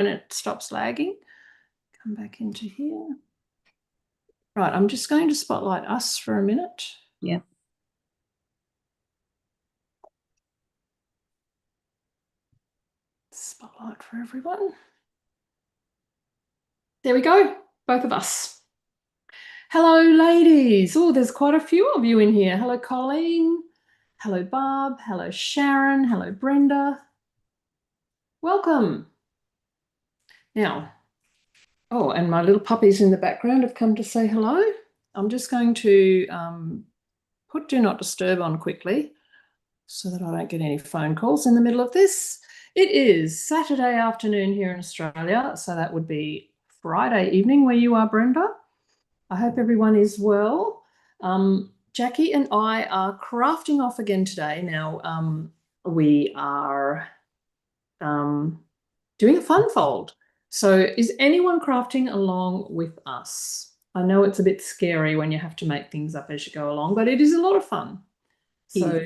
when it stops lagging. Come back into here. Right, I'm just going to spotlight us for a minute. Yeah. Spotlight for everyone. There we go, both of us. Hello, ladies. Oh, there's quite a few of you in here. Hello, Colleen. Hello, Barb. Hello, Sharon. Hello, Brenda. Welcome. Now, oh, and my little puppies in the background have come to say hello. I'm just going to put Do Not Disturb on quickly so that I don't get any phone calls in the middle of this. It is Saturday afternoon here in Australia, so that would be Friday evening where you are, Brenda. I hope everyone is well. Jackie and I are crafting off again today. Now, we are doing a fun fold. So is anyone crafting along with us? I know it's a bit scary when you have to make things up as you go along, but it is a lot of fun. So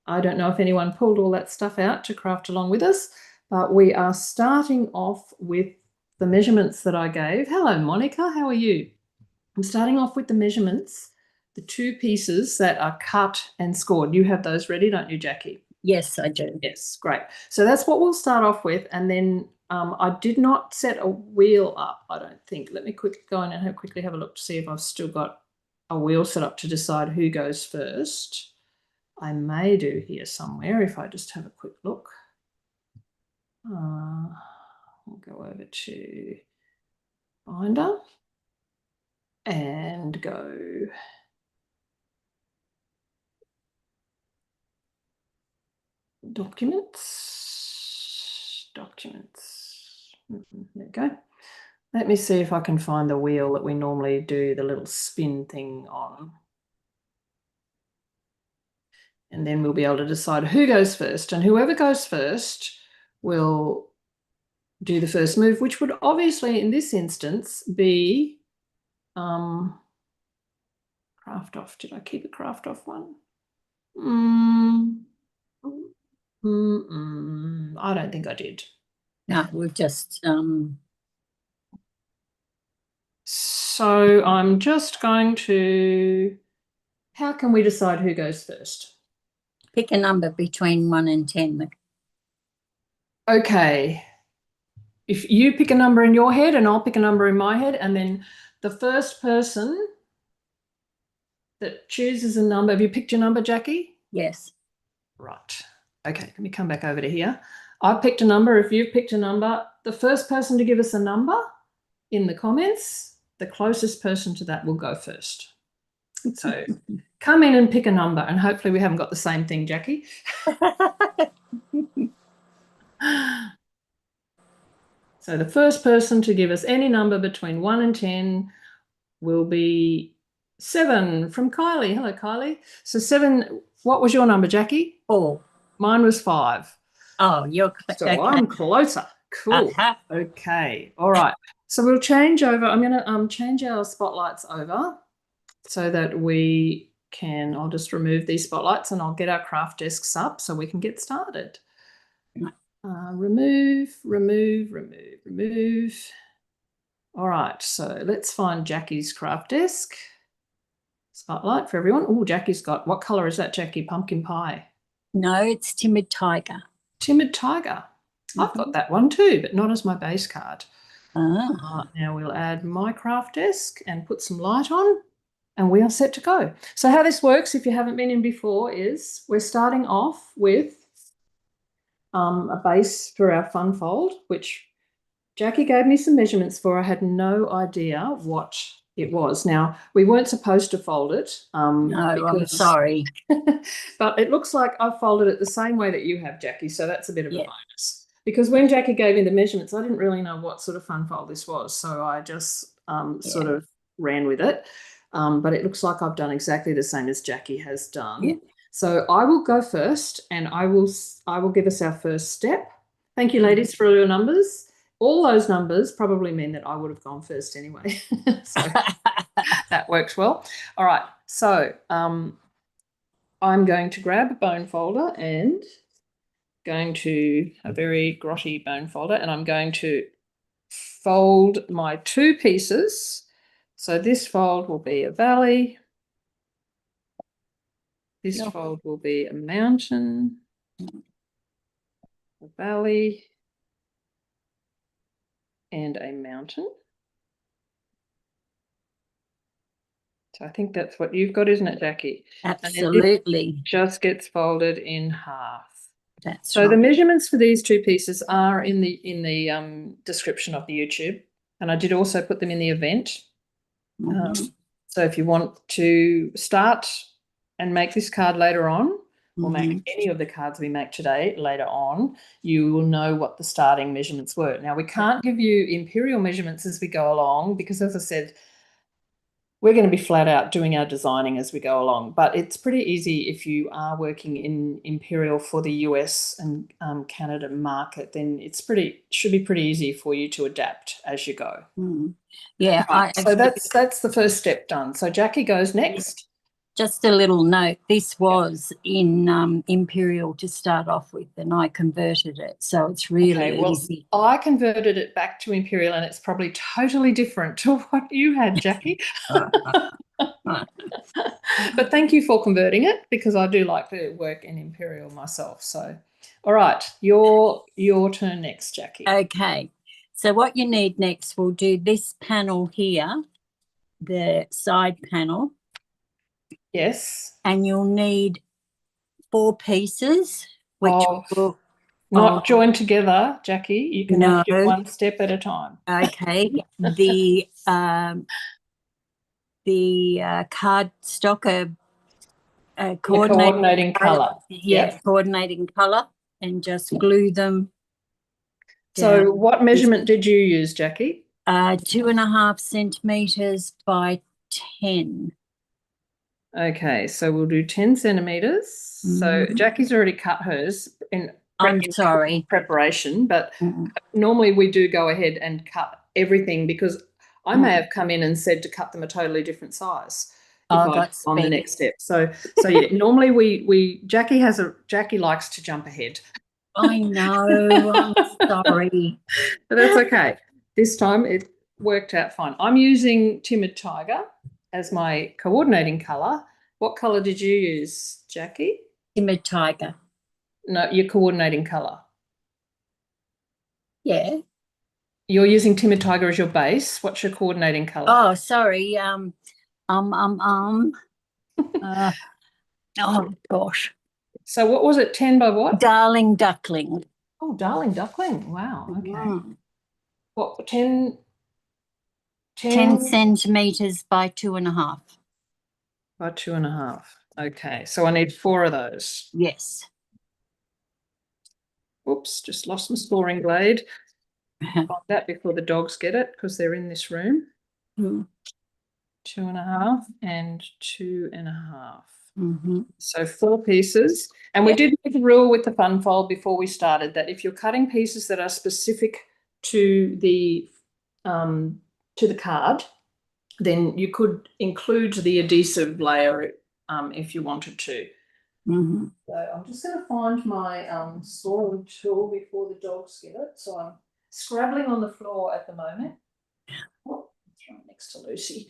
I don't know if anyone pulled all that stuff out to craft along with us, but we are starting off with the measurements that I gave. Hello, Monica. How are you? I'm starting off with the measurements, the two pieces that are cut and scored. You have those ready, don't you, Jackie? Yes, I do. Yes, great. So that's what we'll start off with. And then I did not set a wheel up, I don't think. Let me quickly go in and quickly have a look to see if I've still got a wheel set up to decide who goes first. I may do here somewhere if I just have a quick look. We'll go over to Finder and go Documents. There we go. Let me see if I can find the wheel that we normally do the little spin thing on. And then we'll be able to decide who goes first. And whoever goes first will do the first move, which would obviously in this instance be craft off. Did I keep a craft off one? I don't think I did. No, we've just So I'm just going to, how can we decide who goes first? pick a number between 1 and 10. Okay. If you pick a number in your head and I'll pick a number in my head, and then the first person that chooses a number, have you picked your number, Jackie? Yes. Right. Okay, let me come back over to here. I've picked a number. If you've picked a number, the first person to give us a number in the comments, the closest person to that will go first. So come in and pick a number, and hopefully we haven't got the same thing, Jackie. So the first person to give us any number between 1 and 10 will be 7 from Kylie. Hello, Kylie. So 7, what was your number, Jackie? 4. Mine was 5. Oh, you're so okay. I'm closer. Cool. Okay. All right. So we'll change over. I'm going to change our spotlights over so that we can, I'll just remove these spotlights and I'll get our craft desks up so we can get started. Remove. All right, so let's find Jackie's craft desk. Spotlight for everyone. Oh, Jackie's got, what color is that, Jackie? Pumpkin pie. No, it's Timid Tiger. Timid Tiger. I've got that one too, but not as my base card. Now we'll add my craft desk and put some light on, and we are set to go. So how this works, if you haven't been in before, is we're starting off with a base for our fun fold, which Jackie gave me some measurements for. I had no idea what it was. Now, we weren't supposed to fold it. No, I'm sorry. But it looks like I've folded it the same way that you have, Jackie, so that's a bit of a bonus. Because when Jackie gave me the measurements, I didn't really know what sort of fun fold this was, so I just sort of ran with it. But it looks like I've done exactly the same as Jackie has done. Yeah. So I will go first, and I will give us our first step. Thank you, ladies, for all your numbers. All those numbers probably mean that I would have gone first anyway. So that works well. All right. So I'm going to grab a bone folder and going to a very grotty bone folder, and I'm going to fold my 2 pieces. So this fold will be a valley. This fold will be a mountain, a valley, and a mountain. So I think that's what you've got, isn't it, Jackie? Absolutely. And it just gets folded in half. That's so right. The measurements for these 2 pieces are in the description of the YouTube, and I did also put them in the event. So if you want to start and make this card later on, or make any of the cards we make today later on, you will know what the starting measurements were. Now, we can't give you imperial measurements as we go along because, as I said, we're going to be flat out doing our designing as we go along. But it's pretty easy if you are working in imperial for the US and Canada market, then should be pretty easy for you to adapt as you go. Yeah. Right, so that's the first step done. So Jackie goes next. Just a little note, this was in imperial to start off with, and I converted it, so it's really easy. I converted it back to imperial, and it's probably totally different to what you had, Jackie. But thank you for converting it, because I do like to work in imperial myself. So, all right, your turn next, Jackie. Okay, so what you need next, we'll do this panel here, the side panel. Yes. And you'll need 4 pieces, which will not joined together, Jackie. You can only do one step at a time. Okay. The cardstock, coordinating colour. Yeah, coordinating colour, and just glue them down. So what measurement did you use, Jackie? 2.5 centimetres by 10. Okay, so we'll do 10 centimetres. So Jackie's already cut hers in preparation, but normally we do go ahead and cut everything, because I may have come in and said to cut them a totally different size on the next step. So yeah, normally Jackie likes to jump ahead. I know, I'm sorry. But that's okay. This time it worked out fine. I'm using Timid Tiger as my coordinating colour. What colour did you use, Jackie? Timid Tiger. No, your coordinating colour. Yeah. You're using Timid Tiger as your base. What's your coordinating colour? Oh, sorry. Oh gosh. So what was it? 10 by what? Darling Duckling. Oh, Darling Duckling. Wow. Okay. What? 10 centimetres by 2.5. By 2.5. Okay. So I need 4 of those. Yes. Oops, just lost my scoring blade. Find that before the dogs get it, because they're in this room. 2.5 and 2.5. So 4 pieces. And we did make a rule with the fun fold before we started that if you're cutting pieces that are specific to the card, then you could include the adhesive layer if you wanted to. So I'm just going to find my scoring tool before the dogs get it. So I'm scrabbling on the floor at the moment. Oh, it's right next to Lucy.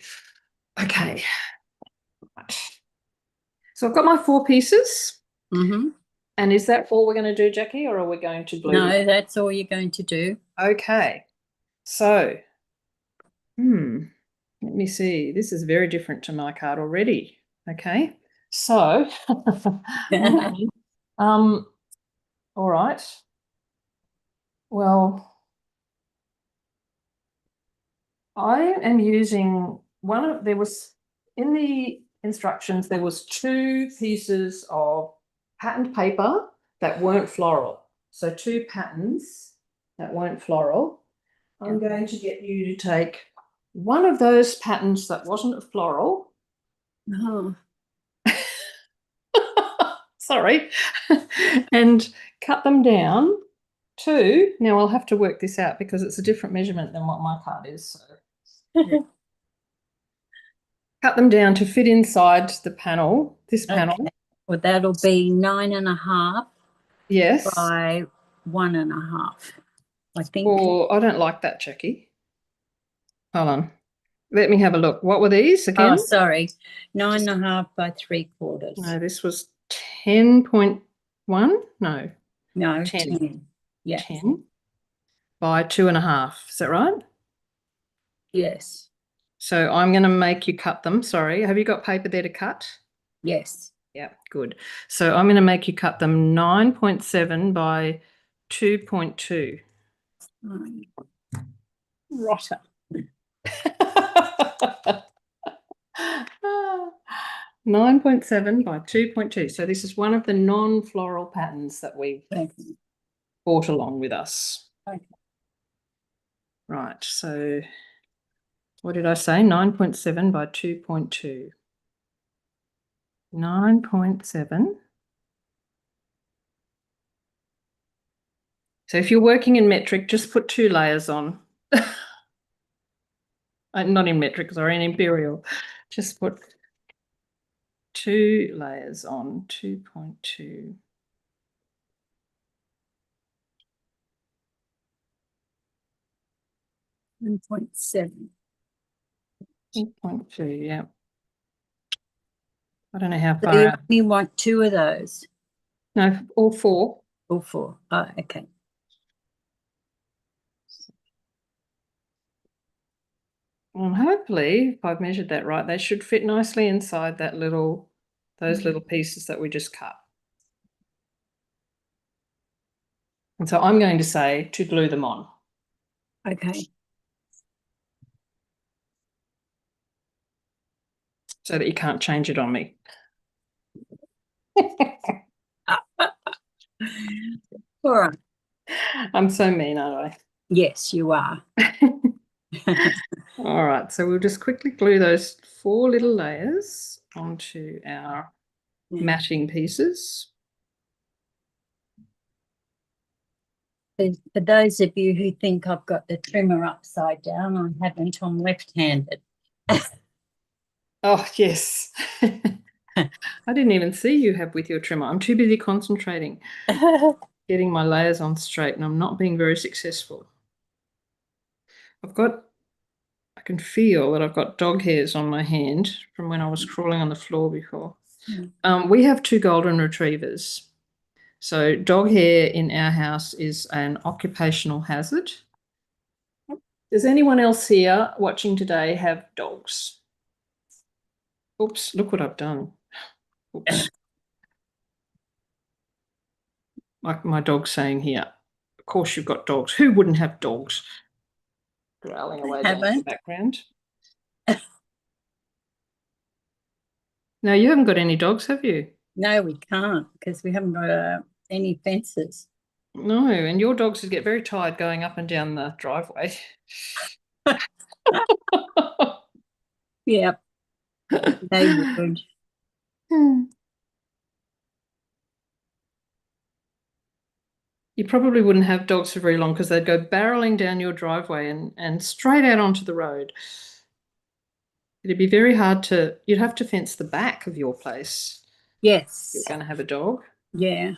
Okay. Right. So I've got my 4 pieces. And is that all we're going to do, Jackie, or are we going to glue? No, that's all you're going to do. Okay. So, let me see. This is very different to my card already. Okay. So, all right. Well, I am using in the instructions, there was 2 pieces of patterned paper that weren't floral. So 2 patterns that weren't floral. I'm going to get you to take one of those patterns that wasn't a floral. Sorry. And cut them down to, now I'll have to work this out because it's a different measurement than what my card is. So cut them down to fit inside the panel, this panel. Well, that'll be 9.5 Yes. by 1.5, I think. Or I don't like that, Jackie. Hold on. Let me have a look. What were these Oh, again? sorry, 9.5 by 3/4. No, this was 10.1. No, No, 10. 10. Yeah. 10 by 2.5. Is that right? Yes. So I'm going to make you cut them. Sorry. Have you got paper there to cut? Yes. Yeah, good. So I'm going to make you cut them 9.7 by 2.2. Rotter. 9.7 by 2.2. So this is one of the non-floral patterns that we've Okay. brought along with us. Okay. Right, so what did I say? 9.7 by 2.2. 9.7. So if you're working in metric, just put 2 layers on. Not in metric, sorry, in imperial. Just put 2 layers on, 2.2. 1.7. 2.2, yeah. I don't know how So you far out. only want 2 of those? No, all 4. Or 4? Oh, okay. And hopefully, if I've measured that right, they should fit nicely inside that those little pieces that we just cut. And so I'm going to say to glue them on Okay. so that you can't change it on me. All right. I'm so mean, aren't Yes, you are. I? All right, so we'll just quickly glue those 4 little layers onto our matching pieces. For those of you who think I've got the trimmer upside down, I haven't. I'm left-handed. Oh, yes. I didn't even see you have with your trimmer. I'm too busy concentrating, getting my layers on straight, and I'm not being very successful. I can feel that I've got dog hairs on my hand from when I was crawling on the floor before. We have 2 golden retrievers. So dog hair in our house is an occupational hazard. Does anyone else here watching today have dogs? Oops, look what I've done. Oops. Like my dog's saying here, of course you've got dogs. Who wouldn't have dogs? Growling away down in the Haven't. background. No, you haven't got any dogs, have you? No, we can't because we haven't got any fences. No, and your dogs would get very tired going up and down the driveway. Yep, they would. You probably wouldn't have dogs for very long because they'd go barreling down your driveway and straight out onto the road. It'd be very hard you'd have to fence the back of your place if Yes. you're going to have a dog. Yeah.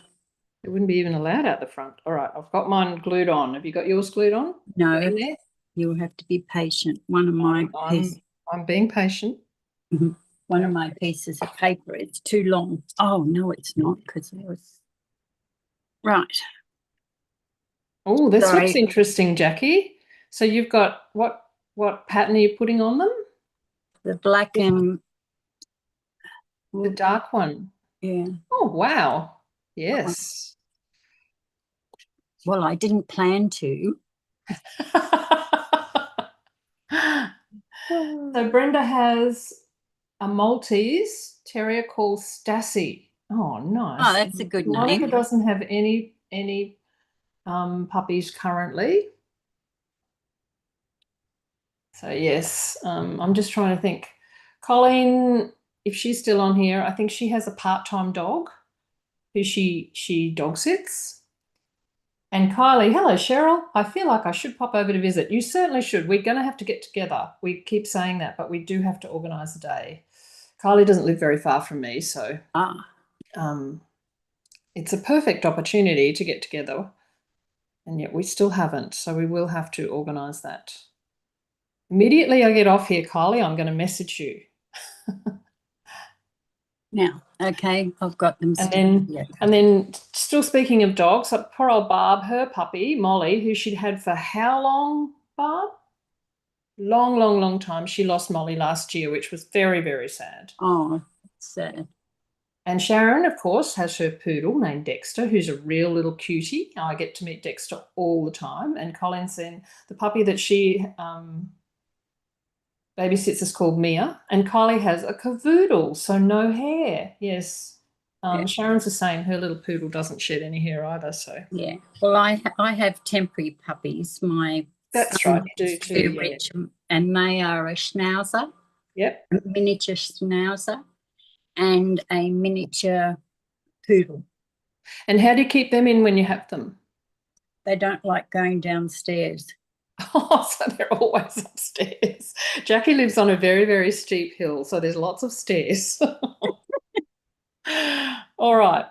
It wouldn't be even allowed out the front. All right, I've got mine glued on. Have you got yours glued on? No, In there? you will have to be patient. One of my pieces. I'm being patient. One of my pieces of paper. It's too long. Oh no, it's not because it was right. Oh, this Sorry. looks interesting, Jackie. So you've got what pattern are you putting on them? The black and The dark one. yeah. Oh, wow. Yes. Well, I didn't plan to. So Brenda has a Maltese terrier called Stassi. Oh, Oh, nice. that's a good Monica name. doesn't have any puppies currently. So yes, I'm just trying to think. Colleen, if she's still on here, I think she has a part-time dog who she dog sits. And Kylie, hello Cheryl. I feel like I should pop over to visit. You certainly should. We're going to have to get together. We keep saying that, but we do have to organise a day. Kylie doesn't live very far from me, so Ah, um, it's a perfect opportunity to get together, and yet we still haven't. So we will have to organise that. Immediately I get off here, Kylie, I'm going to message you. Now, okay, I've got them. And then still speaking of dogs, poor old Barb, her puppy, Molly, who she'd had for how long, Barb? Long, long, long time. She lost Molly last year, which was very, very sad. Oh, sad. And Sharon, of course, has her poodle named Dexter, who's a real little cutie. I get to meet Dexter all the time. And Colleen, the puppy that she babysits is called Mia. And Kylie has a cavoodle, so no hair. Yes. Yeah. Sharon's the same. Her little poodle doesn't shed any hair either. So yeah. Well, I have temporary puppies. That's right, you do too. They're Yeah. rich, and they are a schnauzer, Yep. a miniature schnauzer, and a miniature poodle. And how do you keep them in when you have them? They don't like going downstairs. Oh, so they're always upstairs. Jackie lives on a very, very steep hill, so there's lots of stairs. All right.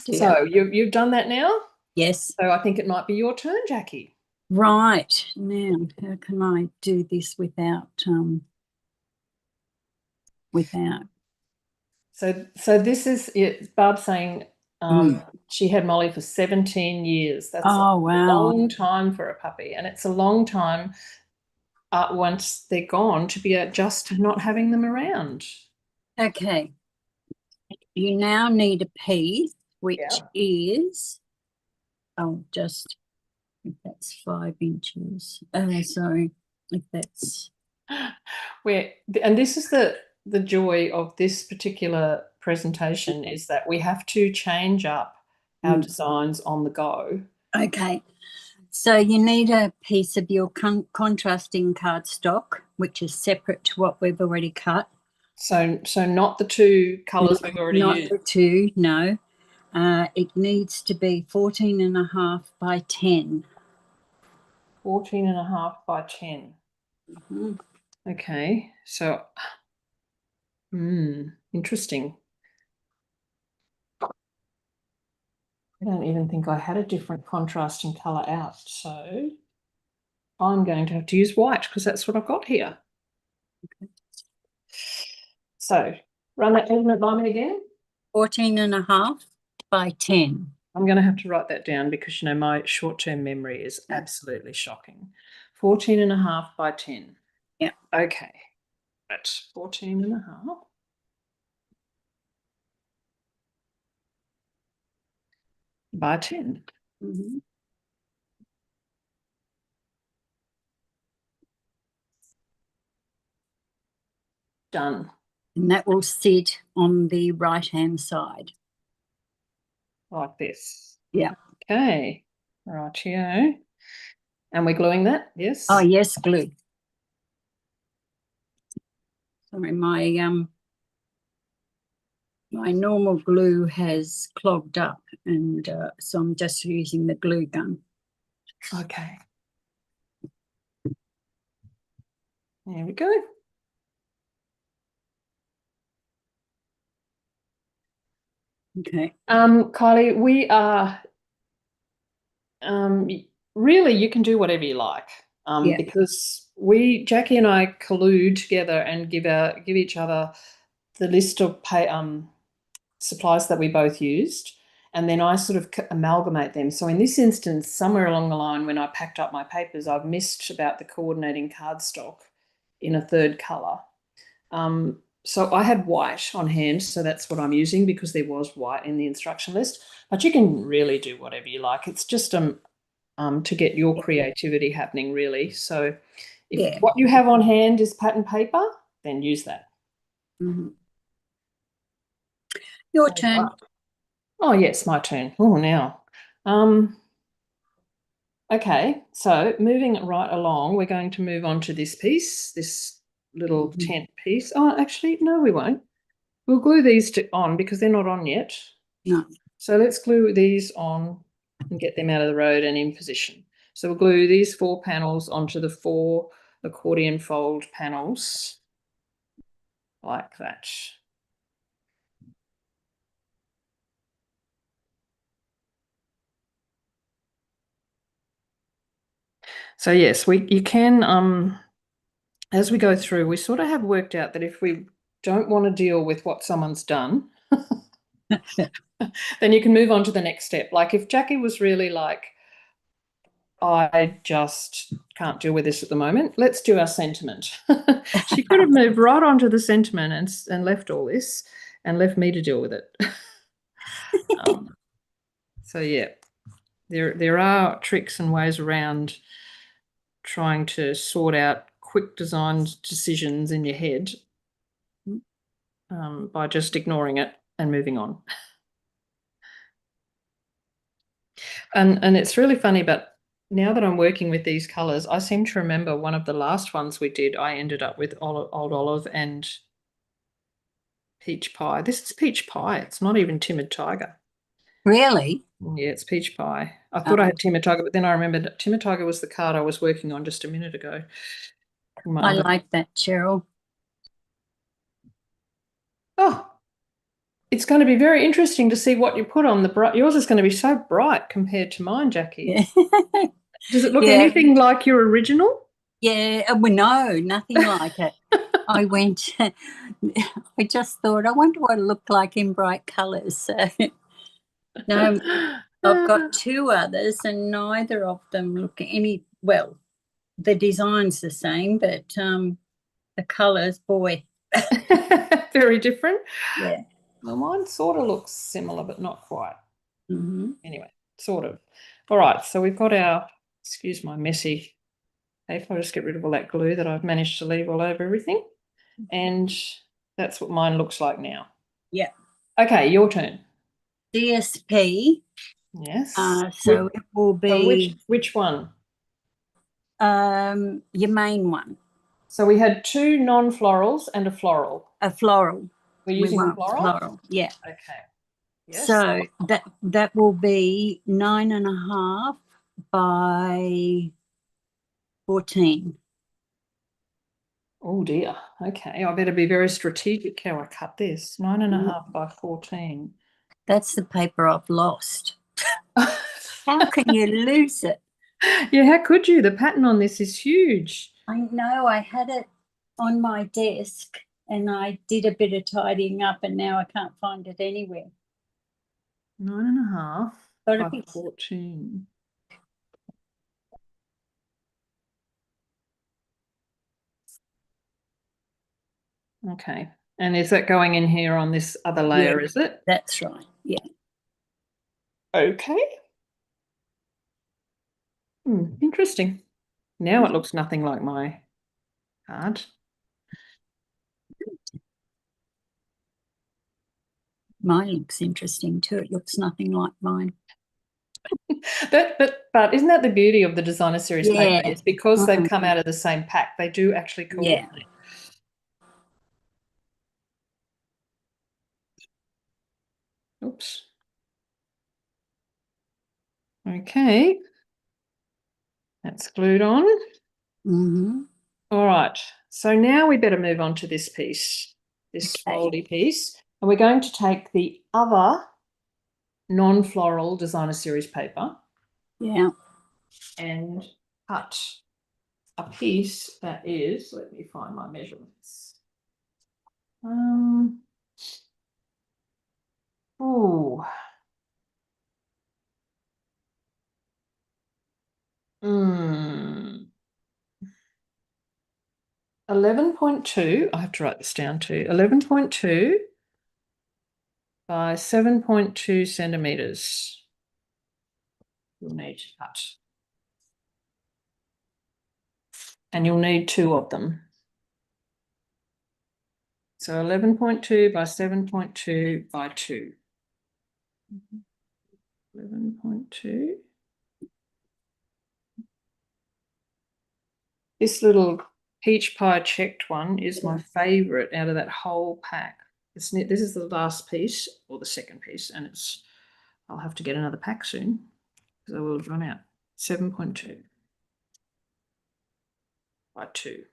Dear. So you've done that now? Yes. So I think it might be your turn, Jackie. Right. Now, how can I do this without So this is it. Barb saying she had Molly for 17 years. That's a wow. long time for a puppy, and it's a long time once they're gone to be just not having them around. Okay. You now need a piece, which is just if that's 5 inches. Sorry, if that's and this is the joy of this particular presentation is that we have to change up our designs on the go. Okay. So you need a piece of your contrasting cardstock, which is separate to what we've already cut. So not the two colours we've already used. Not the two, no. It needs to be 14.5 by 10. 14.5 by 10. Okay, so interesting. I don't even think I had a different contrasting colour out, so I'm going to have to use white because that's what I've got here. Okay. So run that measurement by me again. 14.5 by 10. I'm going to have to write that down because, my short-term memory is absolutely shocking. 14.5 by 10. Yeah. Okay. That's 14.5 by 10. Done. And that will sit on the right-hand side. Like this. Yeah. Okay. Rightio. And we're gluing that, yes? Oh, yes, glue. Sorry, my normal glue has clogged up, and so I'm just using the glue gun. Okay. There we go. Okay. Kylie, we are really, you can do whatever you like. Because Jackie and I collude together and give each other the list of supplies that we both used, and then I sort of amalgamate them. So in this instance, somewhere along the line when I packed up my papers, I've missed about the coordinating cardstock in a third colour. So I had white on hand, so that's what I'm using because there was white in the instruction list. But you can really do whatever you like. It's just to get your creativity happening, really. So if what you have on hand is pattern paper, then use that. Your turn. Oh, yes, my turn. Oh, now. Okay, so moving right along, we're going to move on to this piece, this little tent piece. Oh, actually, no, we won't. We'll glue these on because they're not on yet. No. So let's glue these on and get them out of the road and in position. So we'll glue these 4 panels onto the 4 accordion fold panels like that. So yes, you can, as we go through, we sort of have worked out that if we don't want to deal with what someone's done, then you can move on to the next step. Like if Jackie was really like, I just can't deal with this at the moment, let's do our sentiment. She could have moved right on to the sentiment and left all this and left me to deal with it. So yeah, there are tricks and ways around trying to sort out quick design decisions in your head by just ignoring it and moving on. And it's really funny, but now that I'm working with these colours, I seem to remember one of the last ones we did, I ended up with old olive and peach pie. This is peach pie. It's not even timid tiger. Really? Yeah, it's peach pie. I thought I had timid tiger, but then I remembered timid tiger was the card I was working on just a minute ago. I like that, Cheryl. Oh, it's going to be very interesting to see what you put on the bright. Yours is going to be so bright compared to mine, Jackie. Yeah. Does it look Yeah. anything like your original? Yeah, well, no, nothing like it. I went, I just thought, I wonder what it looked like in bright colours. So, no, I've got two others and neither of them look any, well, the design's the same, but the colours, boy. Very different. Yeah. Well, mine sort of looks similar, but not quite. Mm-hmm. Anyway, sort of. All right, so we've got our, excuse my messy, if I just get rid of all that glue that I've managed to leave all over everything. And that's what mine looks like now. Yeah. Okay, your turn. DSP. Yes. So it will be which one? your main one. So we had two non-florals and a floral. A floral. We're using the floral? Yeah. Okay. Yes. So that will be 9.5 by 14. Oh dear. Okay, I better be very strategic how I cut this. 9.5 by 14. That's the paper I've lost. How can you lose it? Yeah, how could you? The pattern on this is huge. I know, I had it on my desk and I did a bit of tidying up and now I can't find it anywhere. 9.5 by 14. Okay. And is that going in here on this other layer, is it? That's right. Yeah. Okay. Interesting. Now it looks nothing like my card. Mine looks interesting too. It looks nothing like mine. But isn't that the beauty of the designer series paper? It's because they've come Mm-hmm. out of the same pack. They do actually coordinate. Yeah. Oops. Okay. That's glued on. Mm-hmm. All right. So now we better move on to this piece, this foldy piece. And we're going to take the other non-floral designer series paper. Yeah. And cut a piece that is, let me find my measurements. Oh. 11.2, I have to write this down too. 11.2 by 7.2 centimeters. You'll need to cut. And you'll need two of them. So 11.2 by 7.2 by 2. 11.2. This little peach pie checked one is my favourite out of that whole pack. This is the last piece, or the second piece, and I'll have to get another pack soon because I will have run out. 7.2 by 2.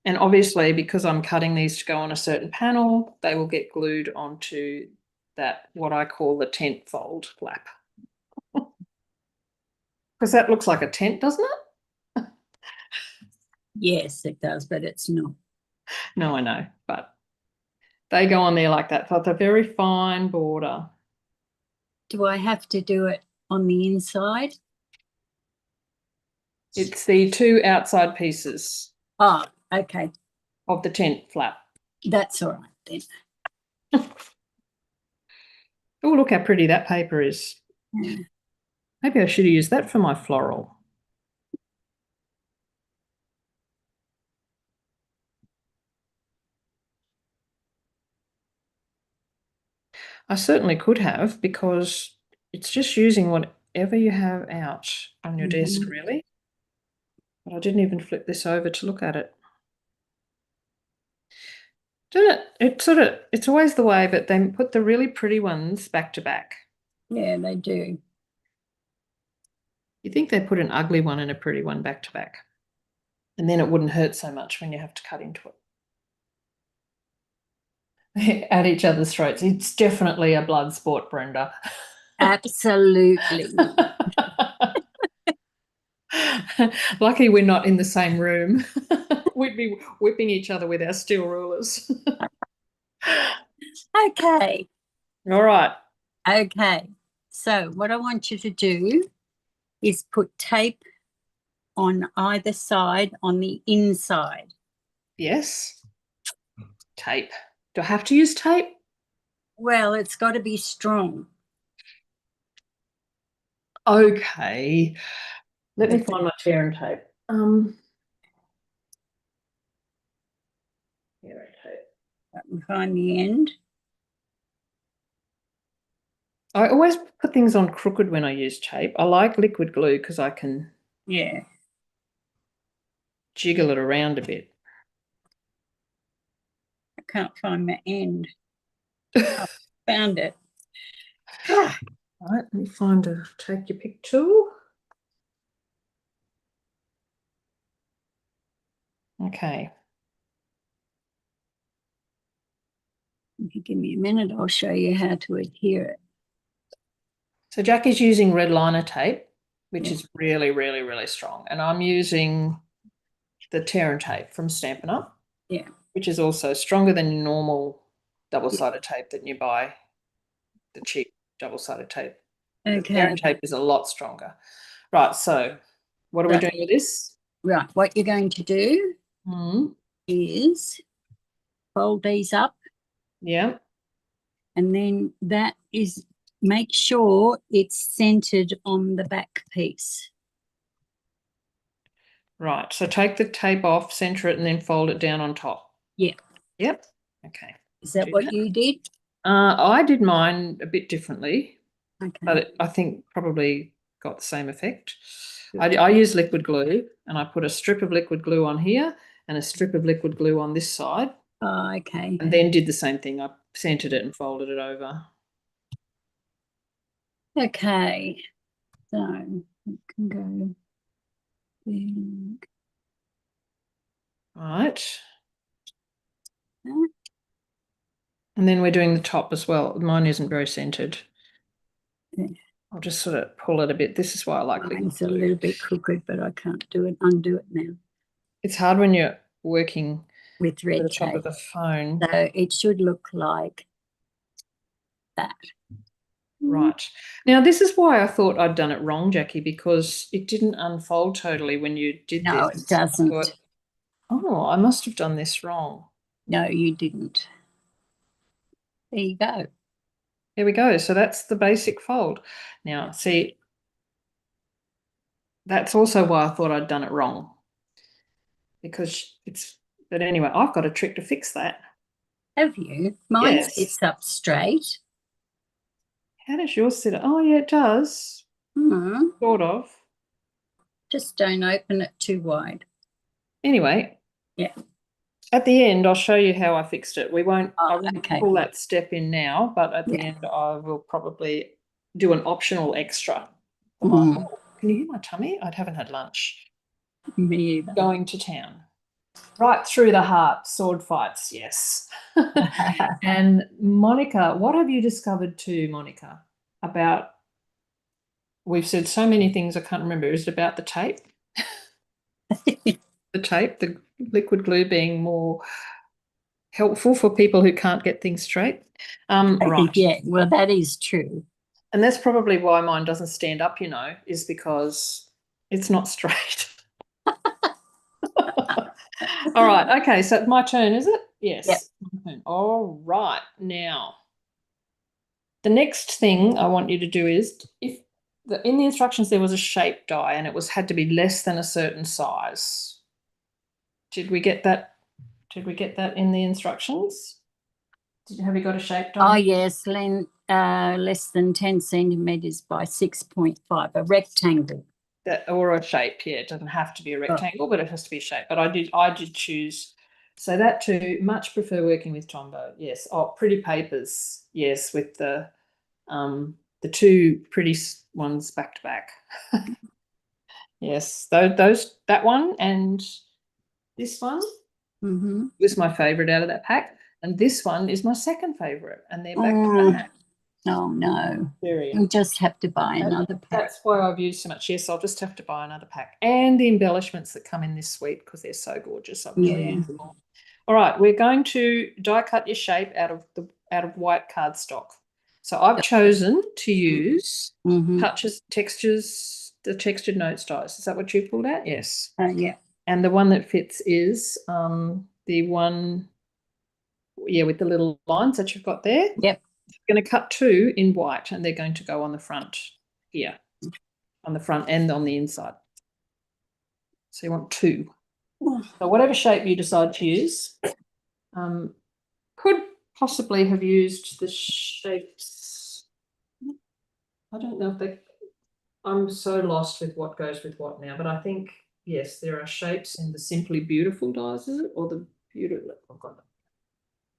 And obviously, because I'm cutting these to go on a certain panel, they will get glued onto that, what I call the tent fold flap. Because that looks like a tent, doesn't it? Yes, it does, but it's not. No, I know, but they go on there like that. So it's a very fine border. Do I have to do it on the inside? It's the two outside pieces Oh, okay. of the tent flap. That's all right then. Oh, look how pretty that paper is. Yeah. Maybe I should have used that for my floral. I certainly could have, because it's just using whatever you have out on your desk, really. But I didn't even flip this over to look at it. Don't it? It's always the way, but they put the really pretty ones back to back. Yeah, they do. You think they put an ugly one and a pretty one back to back, and then it wouldn't hurt so much when you have to cut into it. At each other's throats. It's definitely a blood sport, Brenda. Absolutely. Lucky we're not in the same room. We'd be whipping each other with our steel rulers. Okay. All right. Okay. So what I want you to do is put tape on either side on the inside. Yes. Tape. Do I have to use tape? Well, it's got to be strong. Okay. Let me find my tear and tape. Tear and tape. I can find the end. I always put things on crooked when I use tape. I like liquid glue because I can jiggle it around a bit. I can't find the end. I found it. All right, let me find a take your pick tool. Okay. If you give me a minute, I'll show you how to adhere it. So Jackie's using red liner tape, which is really, really, really strong. And I'm using the tear and tape from Stampin' Up, which is also stronger than normal double-sided tape that you buy, the cheap double-sided tape. The tear and tape is a lot stronger. Right, so what are we doing with this? Right, what you're going to do is fold these up. Yeah. And then that is, make sure it's centered on the back piece. Right, so take the tape off, center it, and then fold it down on top. Yeah. Yep. Okay. Is that what you did? I did mine a bit differently, okay, but I think probably got the same effect. I use liquid glue, and I put a strip of liquid glue on here and a strip of liquid glue on this side. Oh, okay. And then did the same thing. I centered it and folded it over. Okay. So it can go big. Right. And then we're doing the top as well. Mine isn't very centered. Yeah. I'll just sort of pull it a bit. This is why I like liquid glue. It's a little bit crooked, but I can't undo it now. It's hard when you're working with red the top of the phone. So it should look like that. Right. Now, this is why I thought I'd done it wrong, Jackie, because it didn't unfold totally when you did this. No, it doesn't. I thought, oh, I must have done this wrong. No, you didn't. There you go. There we go. So that's the basic fold. Now, see, that's also why I thought I'd done it wrong. Because but anyway, I've got a trick to fix that. Have you? Mine sits up straight. How does yours sit? Oh, yeah, it does. Sort of. Just don't open it too wide. Anyway. Yeah. At the end, I'll show you how I fixed it. I won't pull that step in now, but at the end, I will probably do an optional extra. Can you hear my tummy? I haven't had lunch. Me either. Going to town. Right through the heart, sword fights, yes. And Monica, what have you discovered too, Monica, about we've said so many things I can't remember. Is it about the tape? The tape, the liquid glue being more helpful for people who can't get things straight. Right. Yeah, well, that is true. And that's probably why mine doesn't stand up, is because it's not straight. All right. Okay. So my turn, is it? Yes. Yep. My turn. All right. Now, the next thing I want you to do is in the instructions there was a shape die and it had to be less than a certain size. Did we get that? Did we get that in the instructions? Have you got a shape die? Oh, yes, less than 10 centimeters by 6.5, a rectangle. Or a shape, yeah. It doesn't have to be a rectangle, but it has to be a shape. But I did choose. So that too, much prefer working with Tombow. Yes. Oh, pretty papers. Yes, with the two pretty ones back to back. Yes, that one and this one was my favorite out of that pack, and this one is my second favorite, and they're back to back. Oh no, you just have to buy another pack. That's why I've used so much. Yes, I'll just have to buy another pack, and the embellishments that come in this suite because they're so gorgeous. I'm really using them. All right, we're going to die cut your shape out of white cardstock. So I've chosen to use touches, textures, the textured notes dies. Is that what you've pulled out? Yes. Yeah. And the one that fits is the one, with the little lines that you've got there. Yep. I'm going to cut two in white, and they're going to go on the front here, on the front and on the inside. So you want two. So whatever shape you decide to use, could possibly have used the shapes. I don't know if I'm so lost with what goes with what now, but I think, yes, there are shapes in the Simply Beautiful dies, is it? Or the Beautiful, I've got them.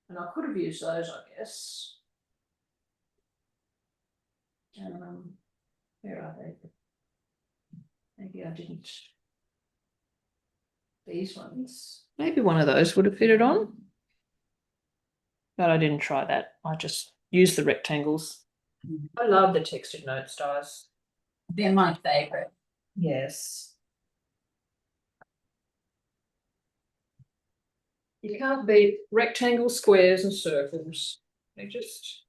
And I could have used those, I guess. Where are they? Maybe I didn't. These ones. Maybe one of those would have fitted on. But I didn't try that. I just used the rectangles. I love the textured note dies. They're my favorite. Yes. You can't beat rectangles, squares, and circles. They just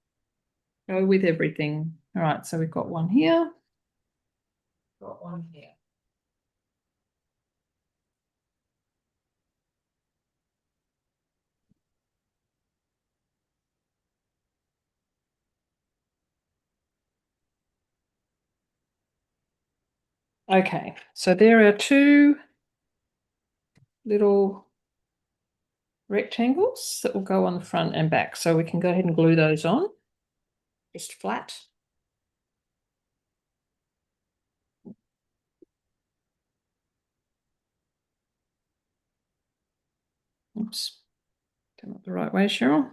go with everything. All right, so we've got one here. Got one here. Okay, so there are two little rectangles that will go on the front and back. So we can go ahead and glue those on, just flat. Oops, come up the right way, Cheryl.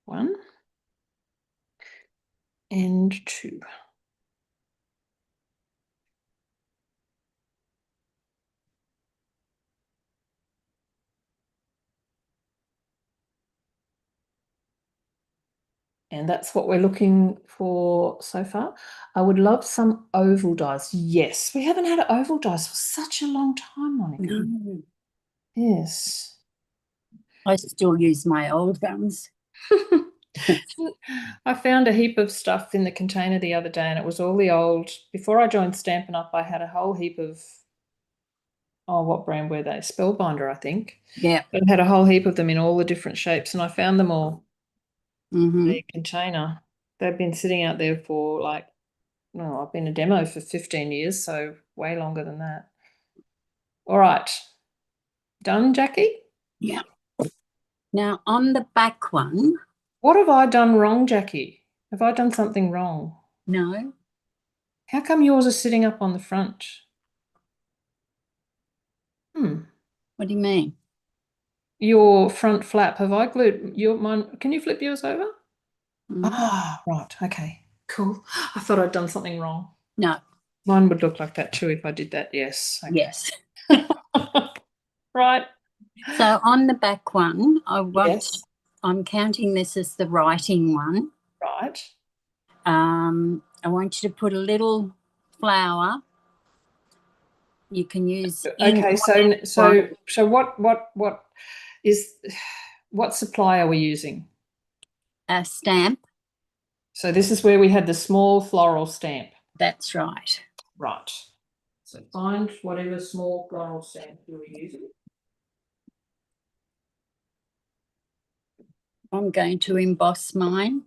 One and two. And that's what we're looking for so far. I would love some oval dies. Yes, we haven't had oval dies for such a long time, Monica. Yes. I still use my old ones. I found a heap of stuff in the container the other day, and it was all the old. Before I joined Stampin' Up, I had a whole heap of, what brand were they? Spellbinder, I think. Yeah. But I had a whole heap of them in all the different shapes, and I found them all in the container. They've been sitting out there for I've been a demo for 15 years, so way longer than that. All right. Done, Jackie? Yeah. Now on the back one. What have I done wrong, Jackie? Have I done something wrong? No. How come yours are sitting up on the front? What do you mean? your front flap. Have I glued your mine? Can you flip yours over? Mm. Ah, right. Okay. Cool. I thought I'd done something wrong. No. Mine would look like that too if I did that. Yes. Okay. Yes. Right. So on the back one, Yes. I'm counting this as the writing one. Right. I want you to put a little flower. You can use ink. Okay. So what is what supply are we using? A stamp. So this is where we had the small floral stamp. That's right. Right. So find whatever small floral stamp you were using. I'm going to emboss mine.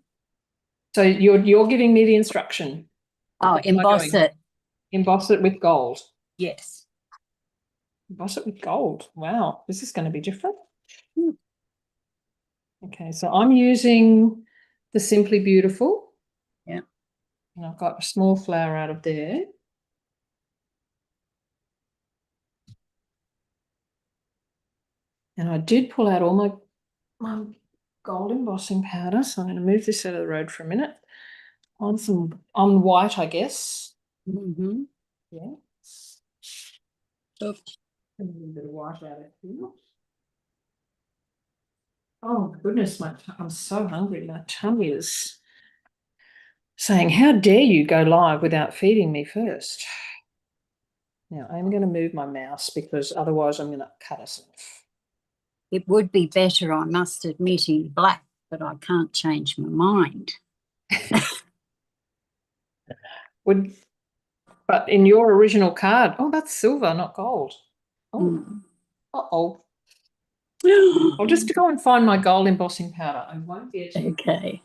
So you're giving me the instruction. Oh, What am I emboss doing? it. Emboss it with gold. Yes. Emboss it with gold. Wow, this is going to be different. Hmm. Okay, so I'm using the Simply Beautiful. Yeah. And I've got a small flower out of there. And I did pull out all my gold embossing powder. So I'm going to move this out of the road for a minute. On white, I guess. Mm-hmm. Yeah. Oops. A little bit of white out of here. Oh my goodness, I'm so hungry. My tummy is saying, how dare you go live without feeding me first? Now I'm going to move my mouse because otherwise I'm going to cut us off. It would be better, I must admit, in black, but I can't change my mind. But in your original card, oh, that's silver, not gold. Oh, Mm. uh-oh. I'll just go and find my gold embossing powder. I won't get Okay.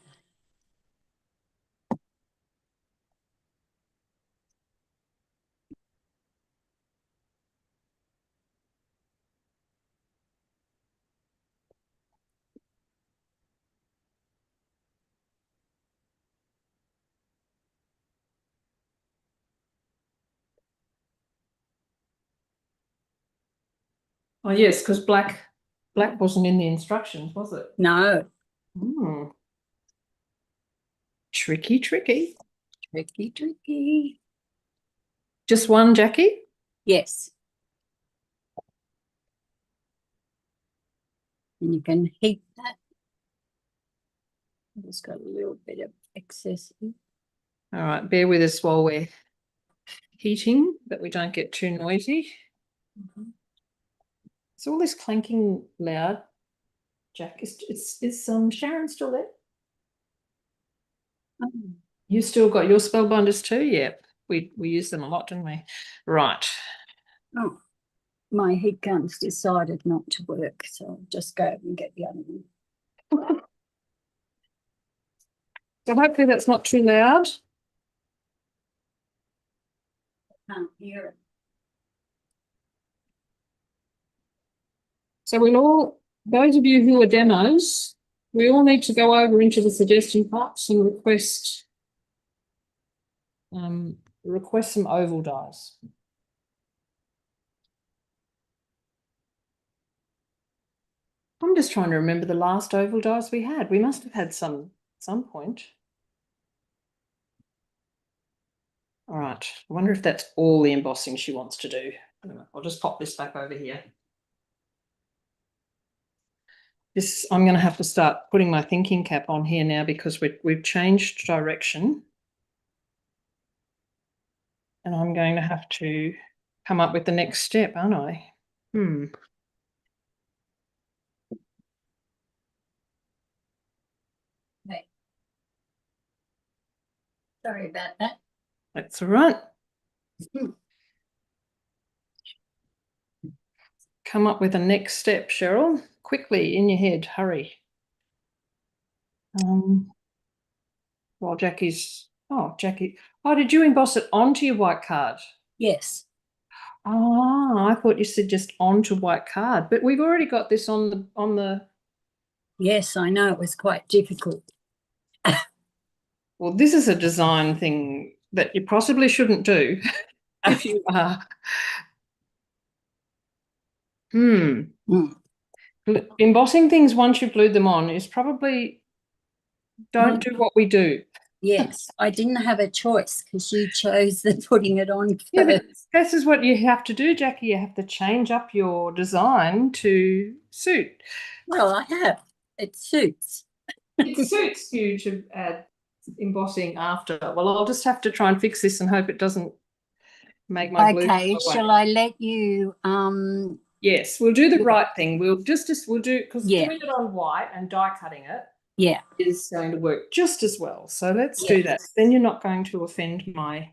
Oh yes, because black wasn't in the instructions, was it? No. Hmm. Tricky, tricky. Tricky, tricky. Just one, Jackie? Yes. And you can heat that. I've just got a little bit of excess here. All right, bear with us while we're heating, but we don't get too noisy. Mm-hmm. Is all this clanking loud? Jack, is Sharon still there? Oh. You still got your spellbinders too? Yeah, we used them a lot, didn't we? Right. Oh, my heat guns decided not to work, so I'll just go and get the other one. So hopefully that's not too loud. Can't hear it. So those of you who are demos, we all need to go over into the suggestion box and request some oval dies. I'm just trying to remember the last oval dies we had. We must have had some at some point. All right. I wonder if that's all the embossing she wants to do. I'll just pop this back over here. I'm going to have to start putting my thinking cap on here now because we've changed direction. And I'm going to have to come up with the next step, aren't I? Okay. Sorry about that. That's all right. Come up with a next step, Cheryl. Quickly, in your head, hurry. While Jackie. Oh, did you emboss it onto your white card? Yes. Oh, I thought you said just onto white card, but we've already got this on the. Yes, I know, it was quite difficult. Well, this is a design thing that you possibly shouldn't do if you are. Mm. embossing things once you've glued them on is probably don't do what we do. Yes, I didn't have a choice because you chose the putting it on Yeah, but first. this is what you have to do, Jackie. You have to change up your design to suit. Well, I have. It suits. It suits you to add embossing after. Well, I'll just have to try and fix this and hope it doesn't make my glue Okay, go away. shall I let you Yes, we'll do the right thing. We'll do because Yeah. doing it on white and die cutting it Yeah. is going to work just as well. So let's Yeah. do that. Then you're not going to offend my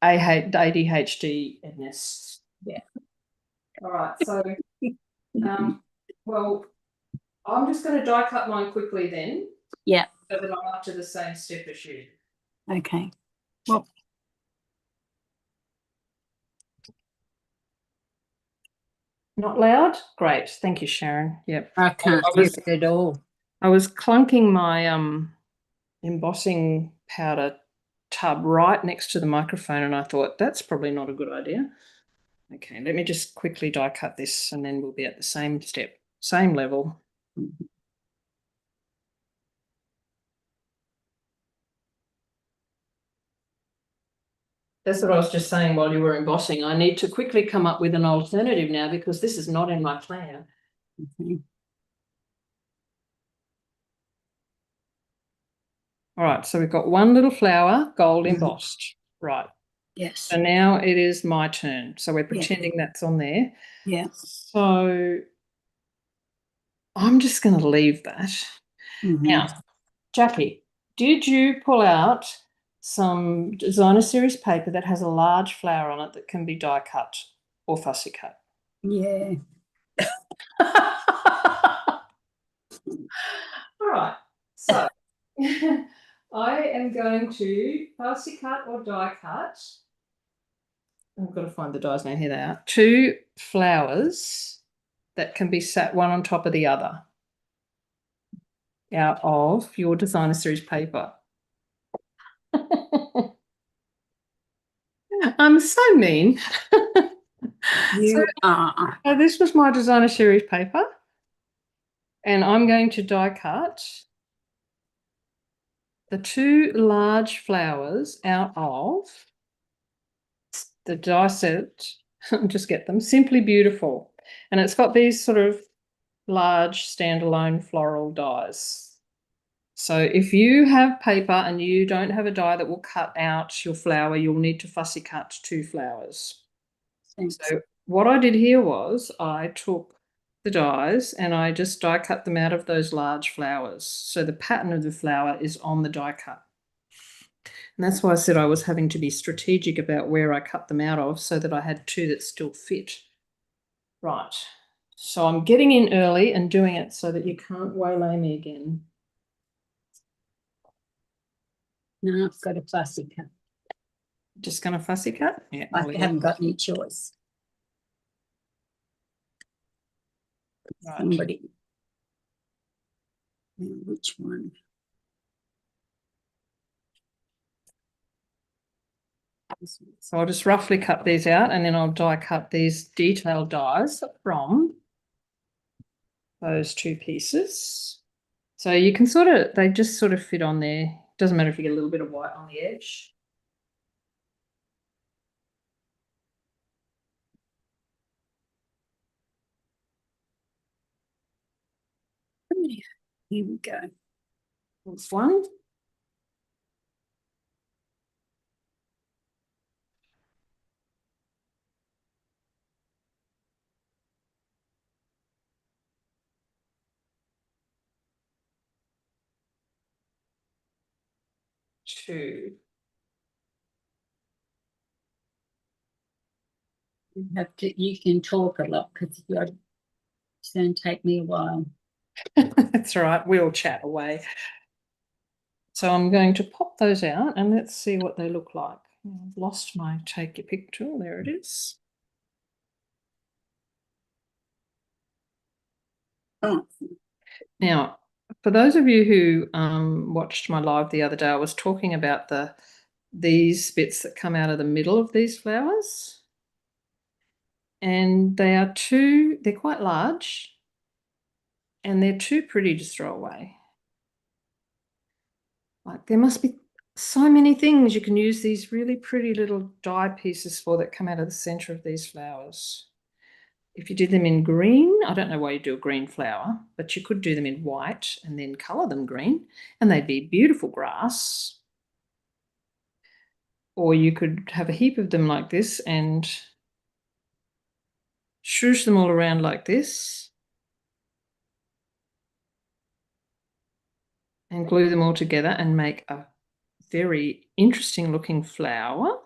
ADHD-ness. Yeah. All right. So, well, I'm just going to die cut mine quickly then. Yeah. So that I'm up to the same step as you. Okay. Well, not loud? Great. Thank you, Sharon. Yep. I can't hear it at all. I was clunking my embossing powder tub right next to the microphone and I thought that's probably not a good idea. Okay, let me just quickly die cut this and then we'll be at the same step, same level. That's what I was just saying while you were embossing. I need to quickly come up with an alternative now because this is not in my plan. All right, so we've got one little flower, gold embossed. Right. Yes. So now it is my turn. So we're pretending that's on there. Yeah. So I'm just going to leave that. Now, Jackie, did you pull out some designer series paper that has a large flower on it that can be die cut or fussy cut? Yeah. All right. So I am going to fussy cut or die cut. I've got to find the dies now. Here they are. 2 flowers that can be sat one on top of the other out of your designer series paper. I'm so mean. You are. So this was my designer series paper, and I'm going to die cut the 2 large flowers out of the die set. Just get them. Simply Beautiful. And it's got these sort of large standalone floral dies. So if you have paper and you don't have a die that will cut out your flower, you'll need to fussy cut 2 flowers. Thanks. So what I did here was I took the dies and I just die cut them out of those large flowers. So the pattern of the flower is on the die cut. And that's why I said I was having to be strategic about where I cut them out of so that I had 2 that still fit. Right. So I'm getting in early and doing it so that you can't waylay me again. No, I've got a fussy cut. Just going to fussy cut? Yeah. I haven't got any choice. Right. Somebody. Which one? So I'll just roughly cut these out and then I'll die cut these detailed dies from those 2 pieces. So you can they just sort of fit on there. Doesn't matter if you get a little bit of white on the edge. Here we go. That's 1. Two. You can talk a lot because it's going to take me a while. That's all right. We'll chat away. So I'm going to pop those out and let's see what they look like. I've lost my take your pick tool. There it is. Oh. Now, for those of you who watched my live the other day, I was talking about these bits that come out of the middle of these flowers. and they're quite large, and they're too pretty to throw away. Like, there must be so many things you can use these really pretty little die pieces for that come out of the center of these flowers. If you did them in green, I don't know why you do a green flower, but you could do them in white and then color them green, and they'd be beautiful grass. Or you could have a heap of them like this and swoosh them all around like this and glue them all together and make a very interesting looking flower.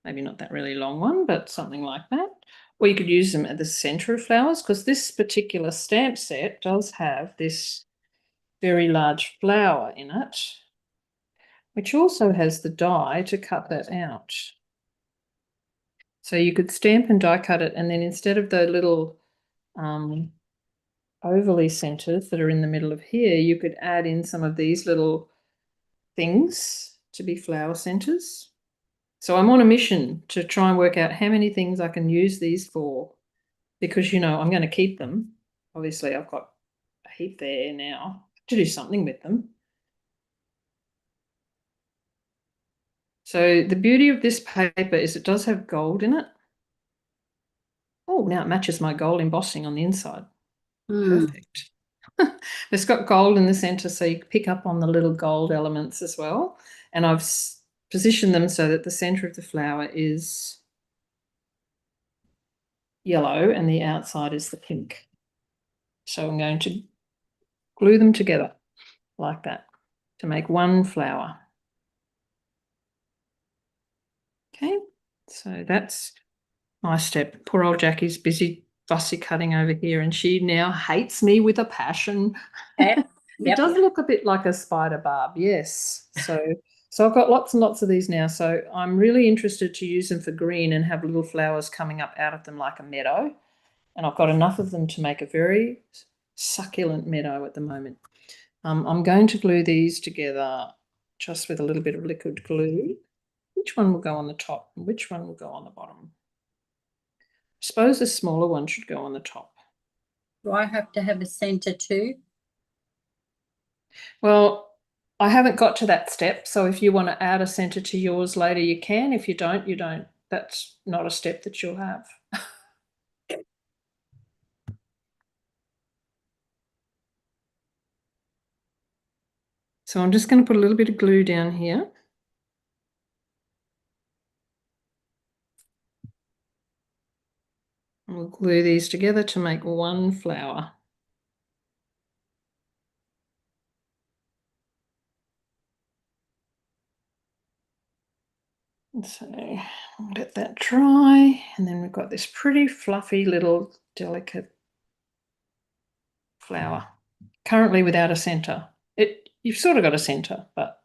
Maybe not that really long one, but something like that. Or you could use them at the center of flowers, because this particular stamp set does have this very large flower in it, which also has the die to cut that out. So you could stamp and die cut it, and then instead of the little overly centers that are in the middle of here, you could add in some of these little things to be flower centers. So I'm on a mission to try and work out how many things I can use these for, because, you know, I'm going to keep them. Obviously, I've got a heap there now to do something with them. So the beauty of this paper is it does have gold in it. Oh, now it matches my gold embossing on the inside. Perfect. It's got gold in the center, so you pick up on the little gold elements as well. And I've positioned them so that the center of the flower is yellow and the outside is the pink. So I'm going to glue them together like that to make one flower. Okay, so that's my step. Poor old Jackie's busy fussy cutting over here, and she now hates me with a passion. Yep. It does look a bit like a spider barb, yes. So I've got lots and lots of these now. So I'm really interested to use them for green and have little flowers coming up out of them like a meadow. And I've got enough of them to make a very succulent meadow at the moment. I'm going to glue these together just with a little bit of liquid glue. Which one will go on the top and which one will go on the bottom? I suppose the smaller one should go on the top. Do I have to have a center too? Well, I haven't got to that step, so if you want to add a center to yours later, you can. If you don't, you don't. That's not a step that you'll have. So I'm just going to put a little bit of glue down here. And we'll glue these together to make one flower. So let that dry, and then we've got this pretty fluffy little delicate flower, currently without a center. You've sort of got a center, but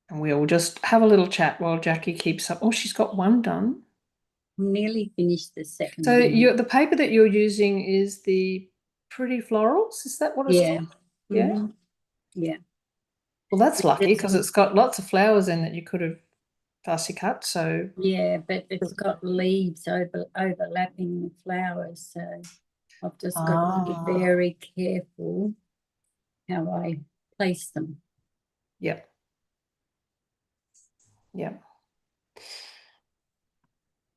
and we'll just have a little chat while Jackie keeps up. Oh, she's got one done. Nearly finished the second So one. the paper that you're using is the Pretty Florals. Is that what it's called? Yeah. Yeah. Well, that's lucky because it's got lots of flowers in that you could have fussy cut. So yeah, but it's got leaves overlapping the flowers, so I've just got to be very careful how I place them. Yep. Yep.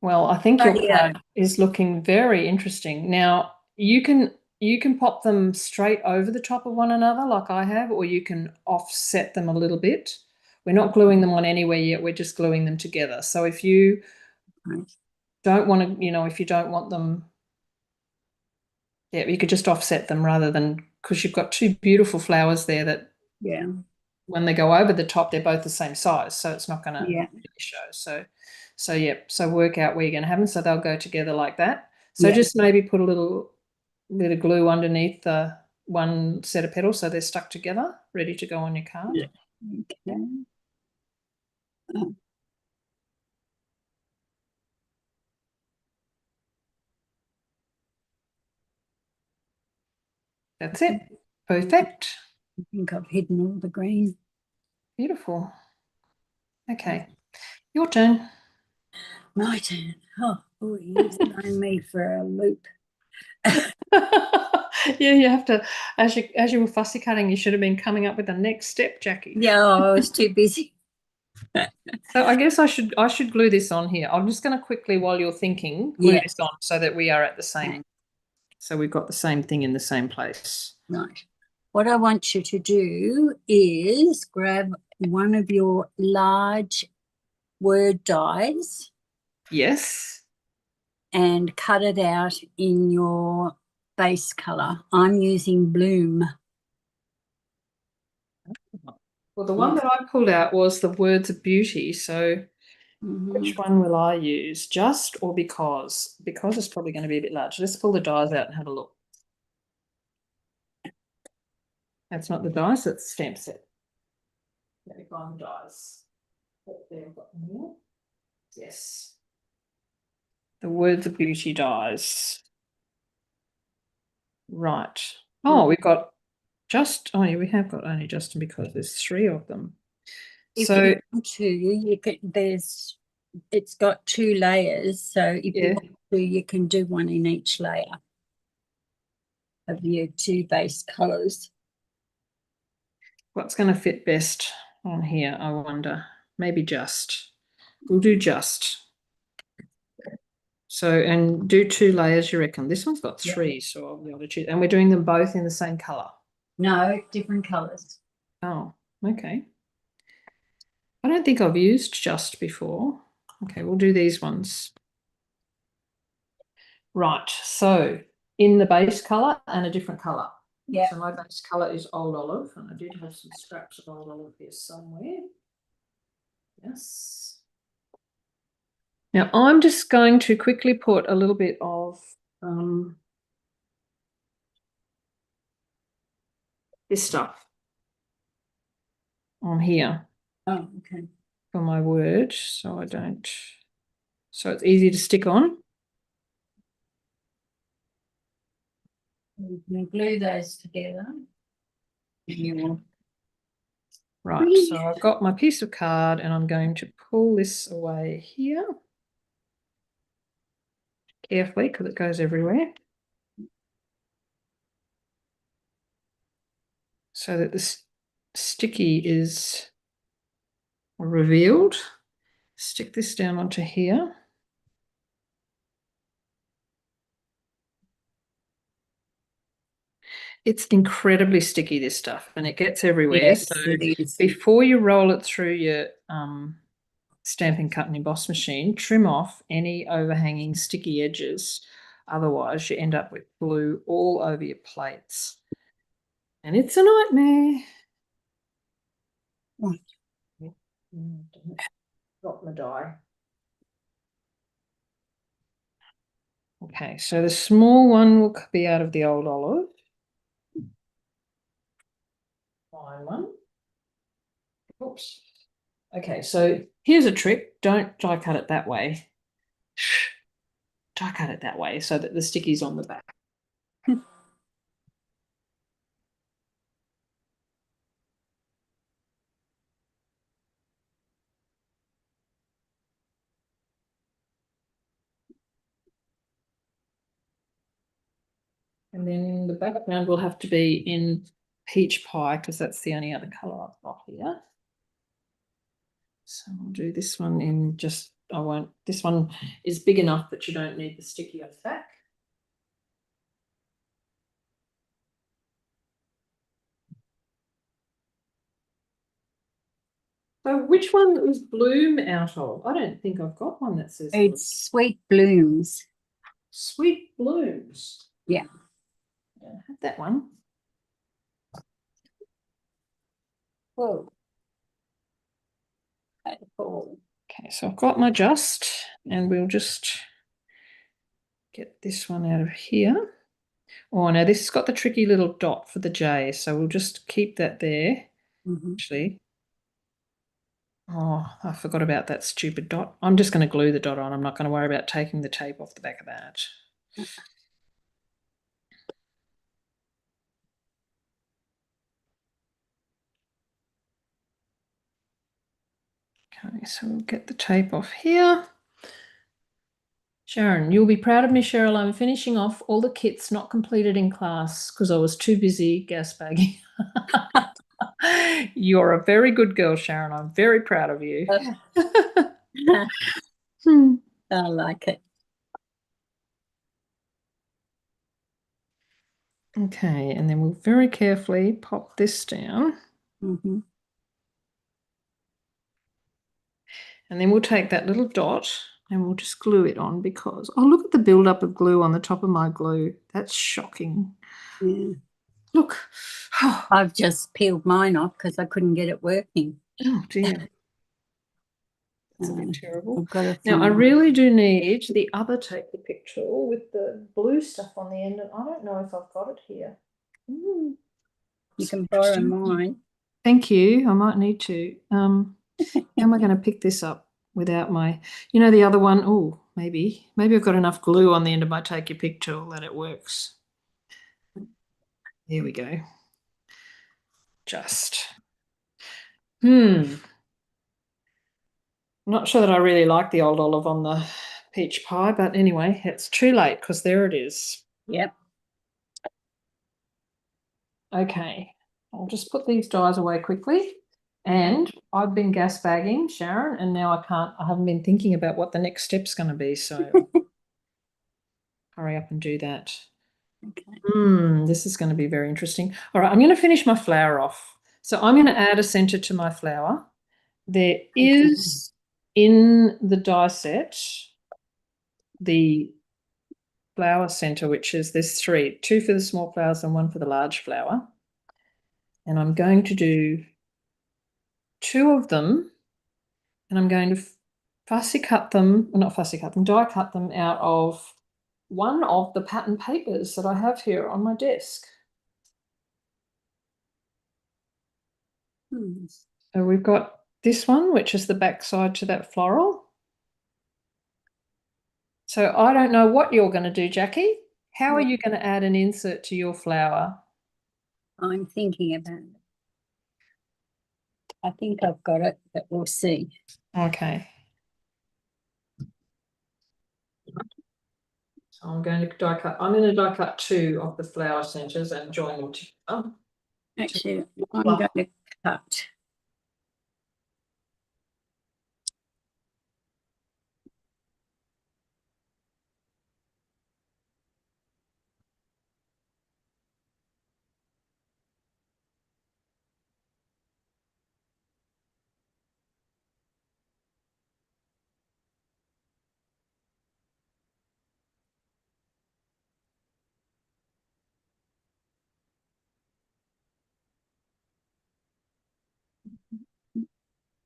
Well, I think your card is looking very interesting. Now, you can pop them straight over the top of one another like I have, or you can offset them a little bit. We're not gluing them on anywhere yet. We're just gluing them together. So if you don't want to, if you don't want them, yeah, you could just offset them rather than, because you've got two beautiful flowers there that when they go over the top, they're both the same size. So it's not going to really show. So yeah, so work out where you're going to have them. So they'll go together like that. So just maybe put a little bit of glue underneath the one set of petals so they're stuck together, ready to go on your card. Okay. That's it. Perfect. I think I've hidden all the green. Beautiful. Okay, your turn. My turn. Oh, boy, you've thrown me for a loop. Yeah, you have to, as you were fussy cutting, you should have been coming up with the next step, Jackie. Yeah, I was too busy. So I guess I should glue this on here. I'm just going to quickly, while you're thinking, glue Yeah. this on so that we are at the same. Okay. So we've got the same thing in the same place. Right. What I want you to do is grab one of your large word dies Yes. and cut it out in your base color. I'm using Bloom. Well, the one that I pulled out was the Words of Beauty. So which Mhm. one will I use? Just or because? Because it's probably going to be a bit large. Let's pull the dies out and have a look. That's not the dies, that's the stamp set. Let me find the dies. There, I've got them here. Yes. The Words of Beauty dies. Right. Oh, we've got just, oh yeah, we have got only just and because there's 3 of them. If So you want to, you can, it's got 2 layers. So if you yeah, want to, you can do one in each layer of your 2 base colors. what's going to fit best on here, I wonder. Maybe just. We'll do just. So, and do 2 layers, you reckon? This one's got 3, so I'll be able to choose. And we're doing them both in the same color. No, different colors. Oh, okay. I don't think I've used just before. Okay, we'll do these ones. Right, so in the base color and a different color. Yeah. So my base color is Old Olive, and I did have some scraps of Old Olive here somewhere. Yes. Now I'm just going to quickly put a little bit of this stuff on here Oh, okay. for my word, so it's easy to stick on. You can glue those together. Right, so I've got my piece of card and I'm going to pull this away here carefully because it goes everywhere. So that this sticky is revealed. Stick this down onto here. It's incredibly sticky, this stuff, and it gets everywhere. Yes, So it is. before you roll it through your Stampin' Cut and Emboss machine, trim off any overhanging sticky edges. Otherwise, you end up with glue all over your plates. And it's a nightmare. Right. Drop my die. Okay, so the small one will be out of the Old Olive. Fine one. Oops. Okay, so here's a trick. Don't die cut it that way. Die cut it that way so that the sticky's on the back. And then the background will have to be in peach pie because that's the only other colour I've got here. So I'll do this one in just, I won't, this one is big enough that you don't need the sticky on the back. So which one is Bloom out of? I don't think I've got one that says It's Sweet Blooms. Sweet Blooms. Yeah. I don't have that one. Whoa. Okay, so I've got my just, and we'll just get this one out of here. Oh, now this has got the tricky little dot for the J, so we'll just keep that there. Actually, oh, I forgot about that stupid dot. I'm just going to glue the dot on. I'm not going to worry about taking the tape off the back of that. Okay, so we'll get the tape off here. Sharon, you'll be proud of me, Cheryl. I'm finishing off all the kits not completed in class because I was too busy gas bagging. You're a very good girl, Sharon. I'm very proud of you. I like it. Okay, and then we'll very carefully pop this down. Mm-hmm. And then we'll take that little dot and we'll just glue it on because, oh, look at the buildup of glue on the top of my glue. That's shocking. Yeah. Look. I've just peeled mine off because I couldn't get it working. Oh, dear. That's a bit terrible. I've got to Now, I find really do need the other tape the picture with the blue stuff on the end, and I don't know if I've got it here. You So can borrow interesting. mine. Thank you. I might need to. How am I going to pick this up without my, the other one? Oh, maybe I've got enough glue on the end of my take your pic tool that it works. Here we go. Just. I'm not sure that I really like the old olive on the peach pie, but anyway, it's too late because there it is. Yep. Okay, I'll just put these dies away quickly. And I've been gas bagging, Sharon, and now I haven't been thinking about what the next step's going to be. So hurry up and do that. Okay. This is going to be very interesting. All right, I'm going to finish my flower off. So I'm going to add a center to my flower. There is in the die set the flower center, which is there's three, two for the small flowers and one for the large flower. And I'm going to do two of them, and I'm going to die cut them out of one of the pattern papers that I have here on my desk. So we've got this one, which is the back side to that floral. So I don't know what you're going to do, Jackie. How are you going to add an insert to your flower? I'm thinking about it. I think I've got it, but we'll see. Okay. So I'm going to die cut. I'm going to die cut two of the flower centers and join them together. Actually, I'm going to cut.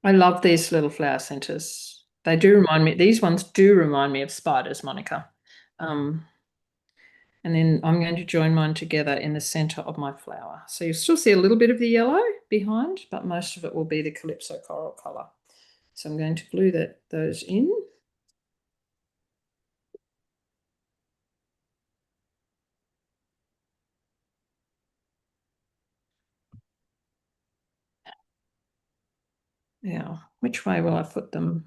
I love these little flower centers. They do remind me, these ones do remind me of spiders, Monica. And then I'm going to join mine together in the center of my flower. So you'll still see a little bit of the yellow behind, but most of it will be the Calypso coral color. So I'm going to glue those in. Now, which way will I put them?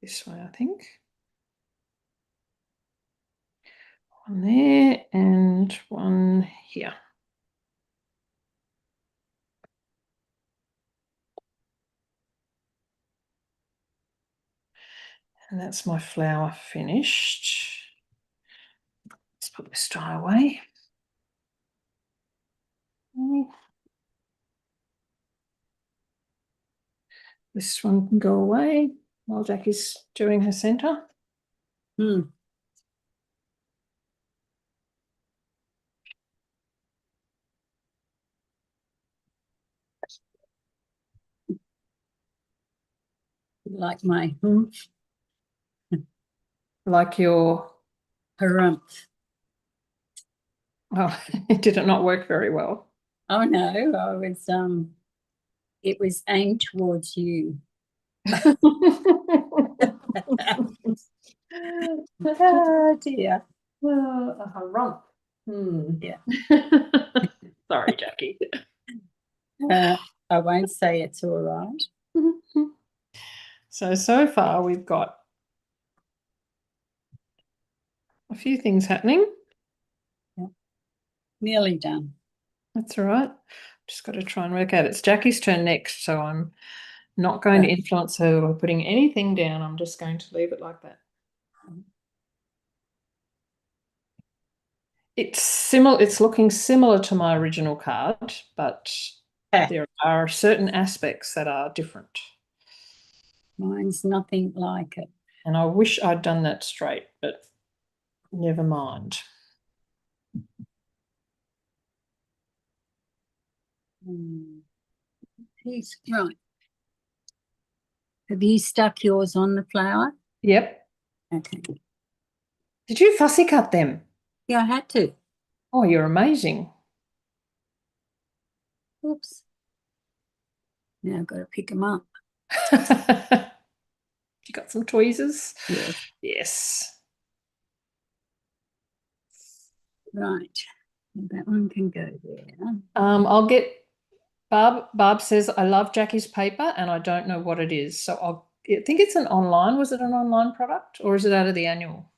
This way, I think. One there and one here. And that's my flower finished. Let's put this die away. This one can go away while Jackie's doing her center. Like my Like your harumph. Oh, did it not work very well? Oh no, I was it was aimed towards you. Oh dear. A rump. Yeah. Sorry, Jackie. I won't say it's all right. So far we've got a few things happening. Yeah. Nearly done. That's all right. Just got to try and work out. It's Jackie's turn next, so I'm not going to influence her by putting anything down. I'm just going to leave it like that. It's similar. It's looking similar to my original card, but there are certain aspects that are different. Mine's nothing like it. And I wish I'd done that straight, but never mind. Right. Have you stuck yours on the flower? Yep. Okay. Did you fussy cut them? Yeah, I had to. Oh, you're amazing. Oops. Now I've got to pick them up. You got some tweezers? Yes. Yes. Right. That one can go there. I'll get Barb. Barb says, I love Jackie's paper and I don't know what it is. So I think it's an online. Was it an online product or is it out of the annual?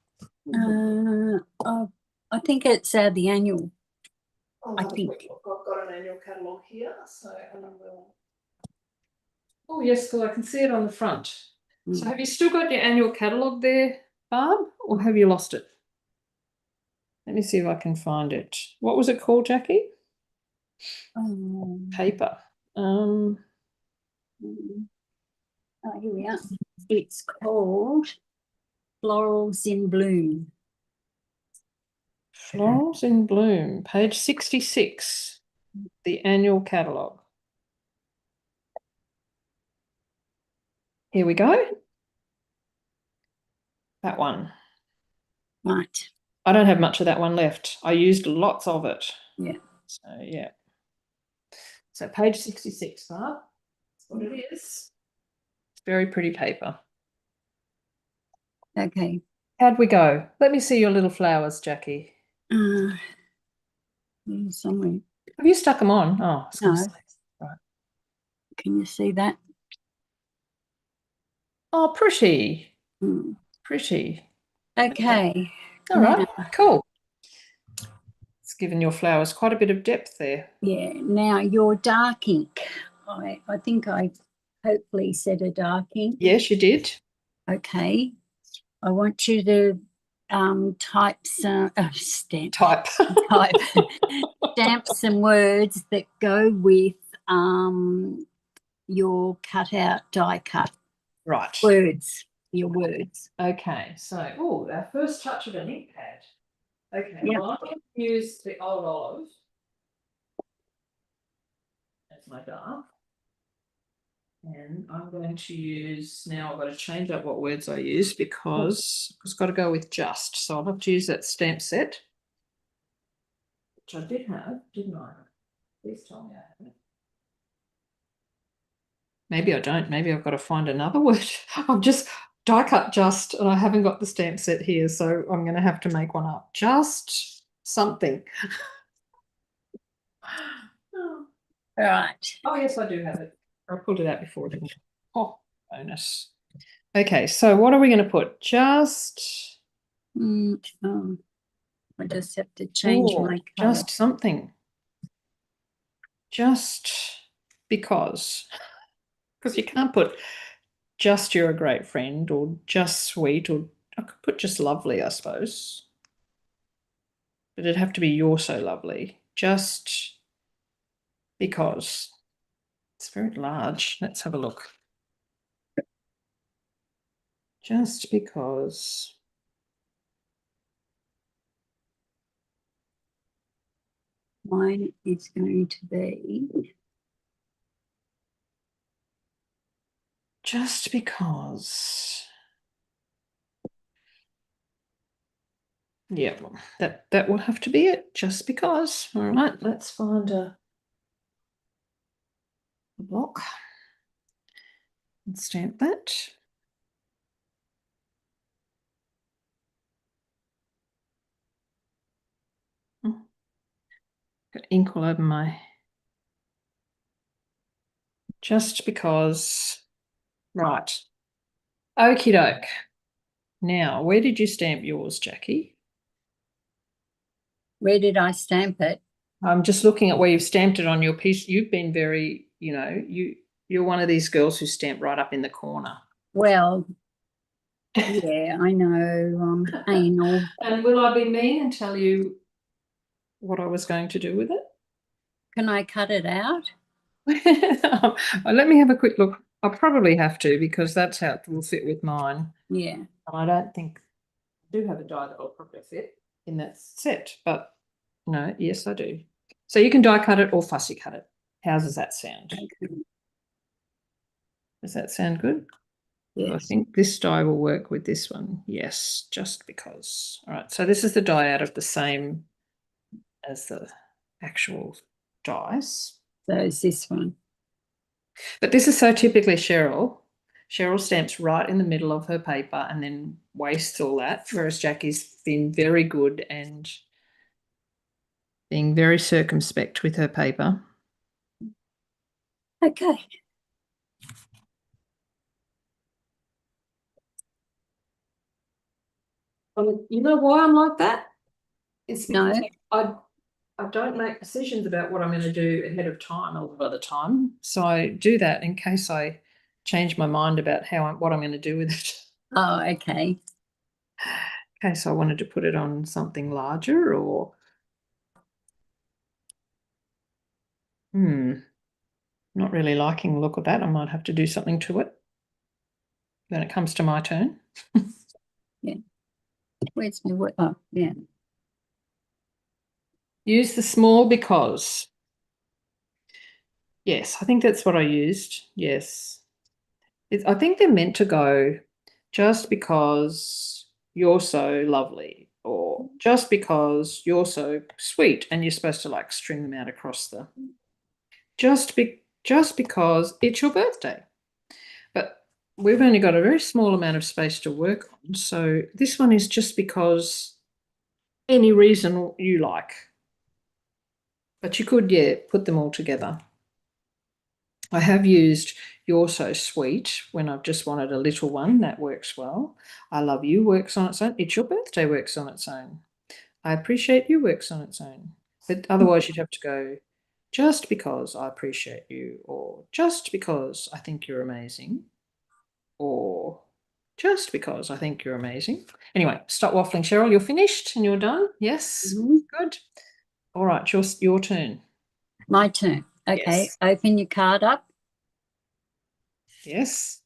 I think it's the annual. I think. I've got an annual catalogue here. So oh, yes, because I can see it on the front. So have you still got your annual catalogue there, Barb, or have you lost it? Let me see if I can find it. What was it called, Jackie? Paper. Oh, here we are. It's called Florals in Bloom. Florals in Bloom, page 66, the annual catalogue. Here we go. That one. Right. I don't have much of that one left. I used lots of it. Yeah. So, yeah. So, page 66, Barb. That's what it is. It's very pretty paper. Okay. How'd we go? Let me see your little flowers, Jackie. Somewhere. Have you stuck them on? Oh, no. Right. Can you see that? Oh, pretty. Pretty. Okay. All right. Cool. It's given your flowers quite a bit of depth there. Yeah. Now your dark ink. I think I hopefully said a dark ink. Yes, you did. Okay. I want you to type some stamp some words that go with your cutout die cut. Right. Words. Your words. Okay. So, our first touch of an ink pad. Okay. Yep. Well, I'm going to use the Old Olive as my dark. And I'm going to use, now I've got to change up what words I use because it's got to go with just. So I'll have to use that stamp set, which I did have, didn't I? Please tell me I haven't. Maybe I don't. Maybe I've got to find another word. I've just die cut just, and I haven't got the stamp set here, so I'm going to have to make one up. Just something. All right. Oh, yes, I do have it. I pulled it out before, didn't I? Oh, bonus. Okay, so what are we going to put? Just. I just have to change my color. Just something. Just because. Because you can't put just you're a great friend or just sweet, or I could put just lovely, I suppose. But it'd have to be you're so lovely. Just because. It's very large. Let's have a look. Just because. Mine is going to be Just because. Yeah, well, that will have to be it. Just because. All right, let's find a block and stamp that. Got ink all over my. Just because. Right. Okie doke. Now, where did you stamp yours, Jackie? Where did I stamp it? I'm just looking at where you've stamped it on your piece. You've been very, you're one of these girls who stamp right up in the corner. Well, yeah, I know. Anal. And will I be mean and tell you what I was going to do with it? Can I cut it out? Let me have a quick look. I probably have to because that's how it will fit with mine. Yeah. And I don't think I do have a die that will probably fit in that set, but no, yes, I do. So you can die cut it or fussy cut it. How does that sound? Okay. Does that sound good? Yes. I think this die will work with this one. Yes, just because. All right, so this is the die out of the same as the actual dice. So is this one. But this is so typically Cheryl. Cheryl stamps right in the middle of her paper and then wastes all that, whereas Jackie's been very good and being very circumspect with her paper. Okay. You know why I'm like that? It's because No. I don't make decisions about what I'm going to do ahead of time a lot of the time. So I do that in case I change my mind about what I'm going to do with it. Oh, okay. In case I wanted to put it on something larger or not really liking the look of that. I might have to do something to it when it comes to my turn. Yeah. Where's my word? Oh, yeah. Use the small because. Yes, I think that's what I used. Yes. I think they're meant to go just because you're so lovely or just because you're so sweet and you're supposed to like string them out across the just because it's your birthday. But we've only got a very small amount of space to work on. So this one is just because any reason you like. But you could, yeah, put them all together. I have used You're So Sweet when I've just wanted a little one. That works well. I Love You works on its own. It's Your Birthday works on its own. I Appreciate You works on its own. But otherwise, you'd have to go, just because I appreciate you, or just because I think you're amazing, or just because I think you're amazing. Anyway, stop waffling, Cheryl. You're finished and you're done. Yes, good. All right, your turn. My turn. Okay. Yes. Open your card up Yes.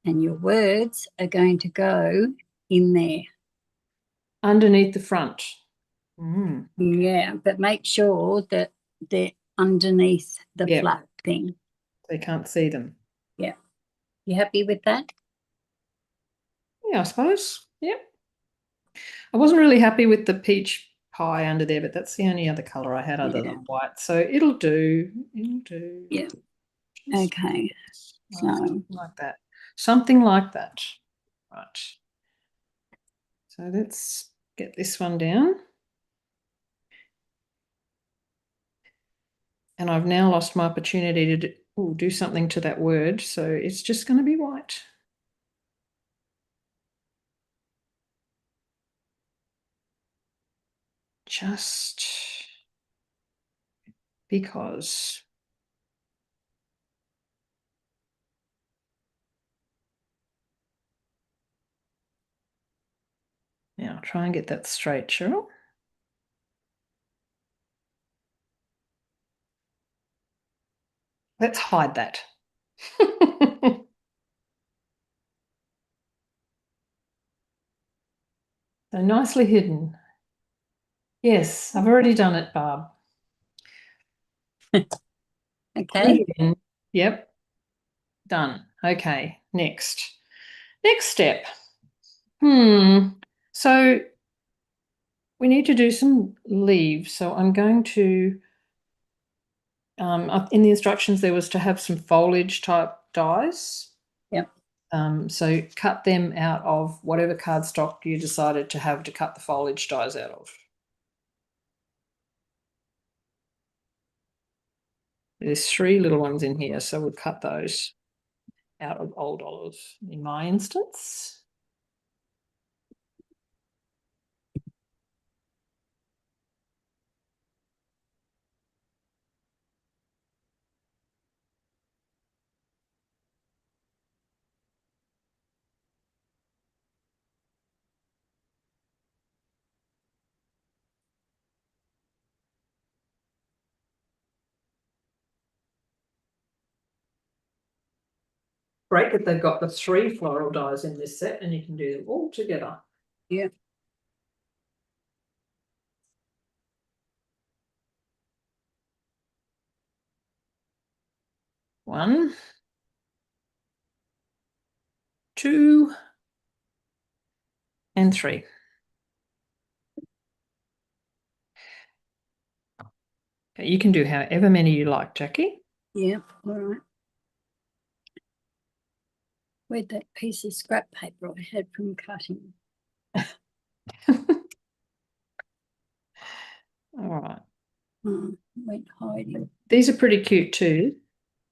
and your words are going to go in there. Underneath the front. Mm. Yeah, but make sure that they're underneath the Yep. flat thing. They can't see them. Yeah. You happy with that? Yeah, I suppose. Yep. I wasn't really happy with the peach pie under there, but that's the only other colour I had other Yeah. than white. So it'll do. It'll do. Yeah. Just Okay. So like that. Something like that. Right. So let's get this one down. And I've now lost my opportunity to do something to that word. So it's just going to be white. Just because. Now try and get that straight, Cheryl. Let's hide that. So nicely hidden. Yes, I've already done it, Barb. okay. Yep, done. Okay, next. Next step. So we need to do some leaves. So I'm going to, in the instructions, there was to have some foliage type dies. Yep. So cut them out of whatever cardstock you decided to have to cut the foliage dies out of. There's 3 little ones in here, so we'll cut those. out of old olive in my instance. Great that they've got the 3 floral dyes in this set and you can do them all together. Yeah. One, 2, and 3. Okay, you can do however many you like, Jackie. Yeah, all right. Where'd that piece of scrap paper I had from cutting? All right. Went hiding. These are pretty cute too,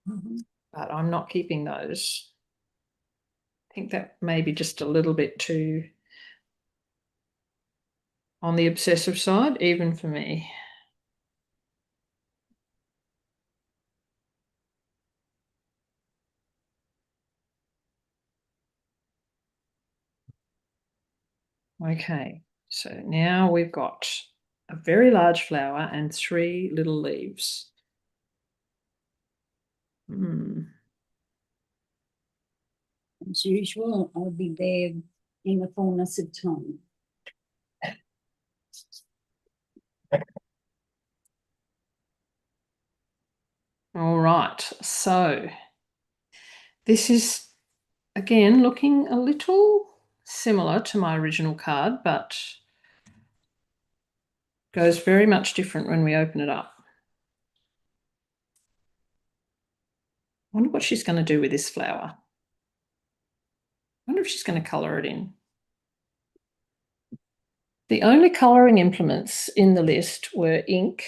Mm-hmm. but I'm not keeping those. I think that may be just a little bit too on the obsessive side, even for me. Okay, so now we've got a very large flower and 3 little leaves. As usual, I'll be there in the fullness of time. All right, so this is again looking a little similar to my original card, but goes very much different when we open it up. I wonder what she's going to do with this flower. I wonder if she's going to colour it in. The only colouring implements in the list were ink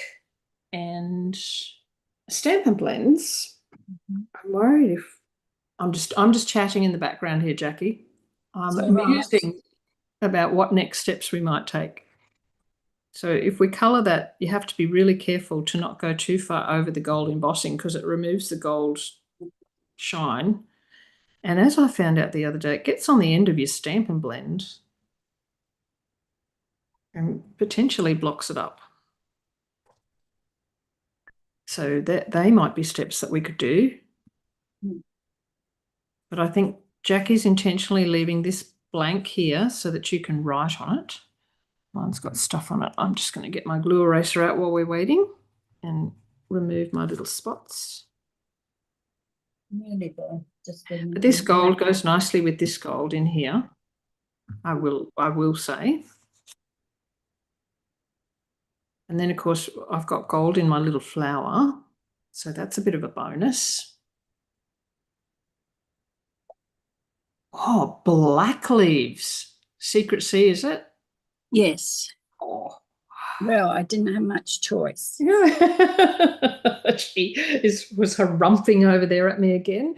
and Stampin' Blends. I'm worried if I'm just chatting in the background here, Jackie. I'm musing about what next steps we might take. So if we colour that, you have to be really careful to not go too far over the gold embossing because it removes the gold shine. And as I found out the other day, it gets on the end of your Stampin' Blend and potentially blocks it up. So that they might be steps that we could do. But I think Jackie's intentionally leaving this blank here so that you can write on it. Mine's got stuff on it. I'm just going to get my glue eraser out while we're waiting and remove my little spots. Really good. But this gold goes nicely with this gold in here. I will say. And then of course I've got gold in my little flower. So that's a bit of a bonus. Oh, black leaves. Secret Sea, is it? Yes. Oh. Well, I didn't have much choice. She was harumphing over there at me again.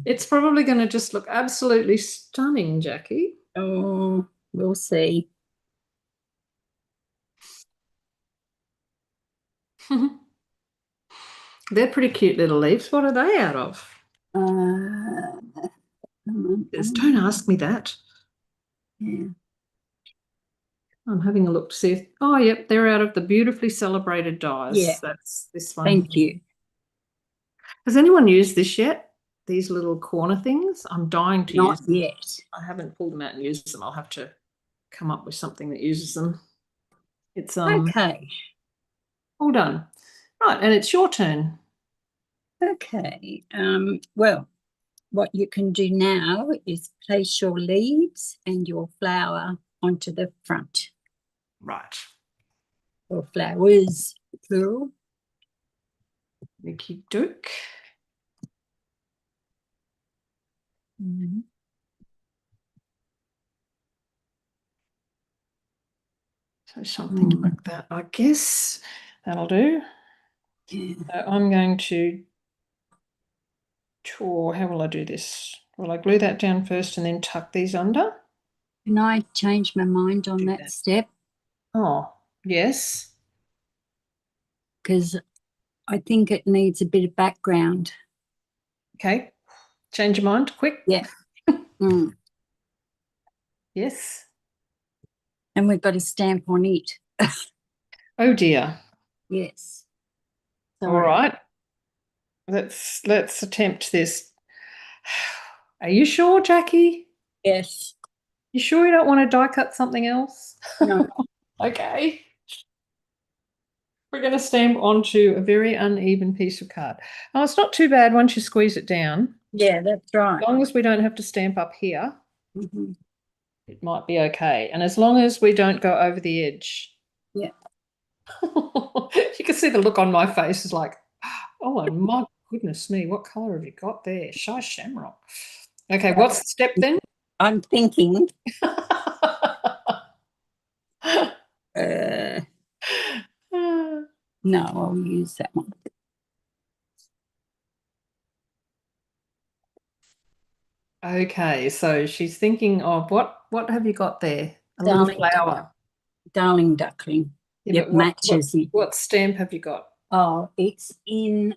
It's probably going to just look absolutely stunning, Jackie. Oh, we'll see. They're pretty cute little leaves. What are they out of? Don't ask me that. Yeah. I'm having a look to see if, oh, yep, they're out of the beautifully celebrated dyes. Yeah. That's this one. Thank you. Has anyone used this yet? These little corner things? I'm dying to use them. Not yet. I haven't pulled them out and used them. I'll have to come up with something that uses them. It's Okay. all done. Right, and it's your turn. Okay. Well, what you can do now is place your leaves and your flower onto the front. Right. Or flowers, plural. Mickey Duke. So something like that. I guess that'll do. Yeah. So I'm going to, or how will I do this? Will I glue that down first and then tuck these under? Can I change my mind on Do that that. step? Oh, yes. Because I think it needs a bit of background. Okay. Change your mind quick. Yeah. Mm. Yes. And we've got a stamp on it. Oh dear. Yes. All Sorry. right. Let's attempt this. Are you sure, Jackie? Yes. You sure you don't want to die cut something else? No. Okay. We're going to stamp onto a very uneven piece of card. Oh, it's not too bad once you squeeze it down. Yeah, that's right. As long as we don't have to stamp up here, Mm-hmm. it might be okay. And as long as we don't go over the edge. Yeah. You can see the look on my face is like, oh my goodness me, what color have you got there? Shy shamrock. Okay, what's the step then? I'm thinking. Uh, no, I'll use that one. Okay, so she's thinking of what have you got there? A little Darling, flower. darling duckling. Yeah, Yep, but what matches it. what stamp have you got? Oh, it's in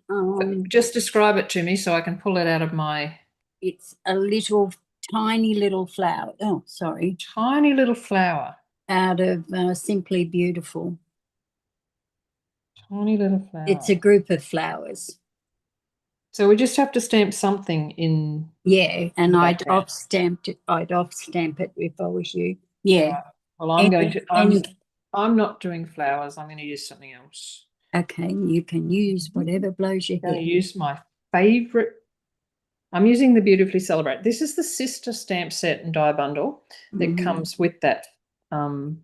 Just describe it to me so I can pull it out of my it's a little tiny little flower. Oh, sorry. tiny little flower. Out of Simply Beautiful. Tiny little It's flower. a group of flowers. So we just have to stamp something in Yeah, and the I'd background. off stamped it. I'd off stamp it if I was you. Yeah. Right. Well, I'm going Any to any I'm not doing flowers. I'm going to use something else. okay, you can use whatever blows your I'm going head. to use my favorite. I'm using the Beautifully Celebrate. This is the sister stamp set and die bundle that Mm-hmm. comes with that um,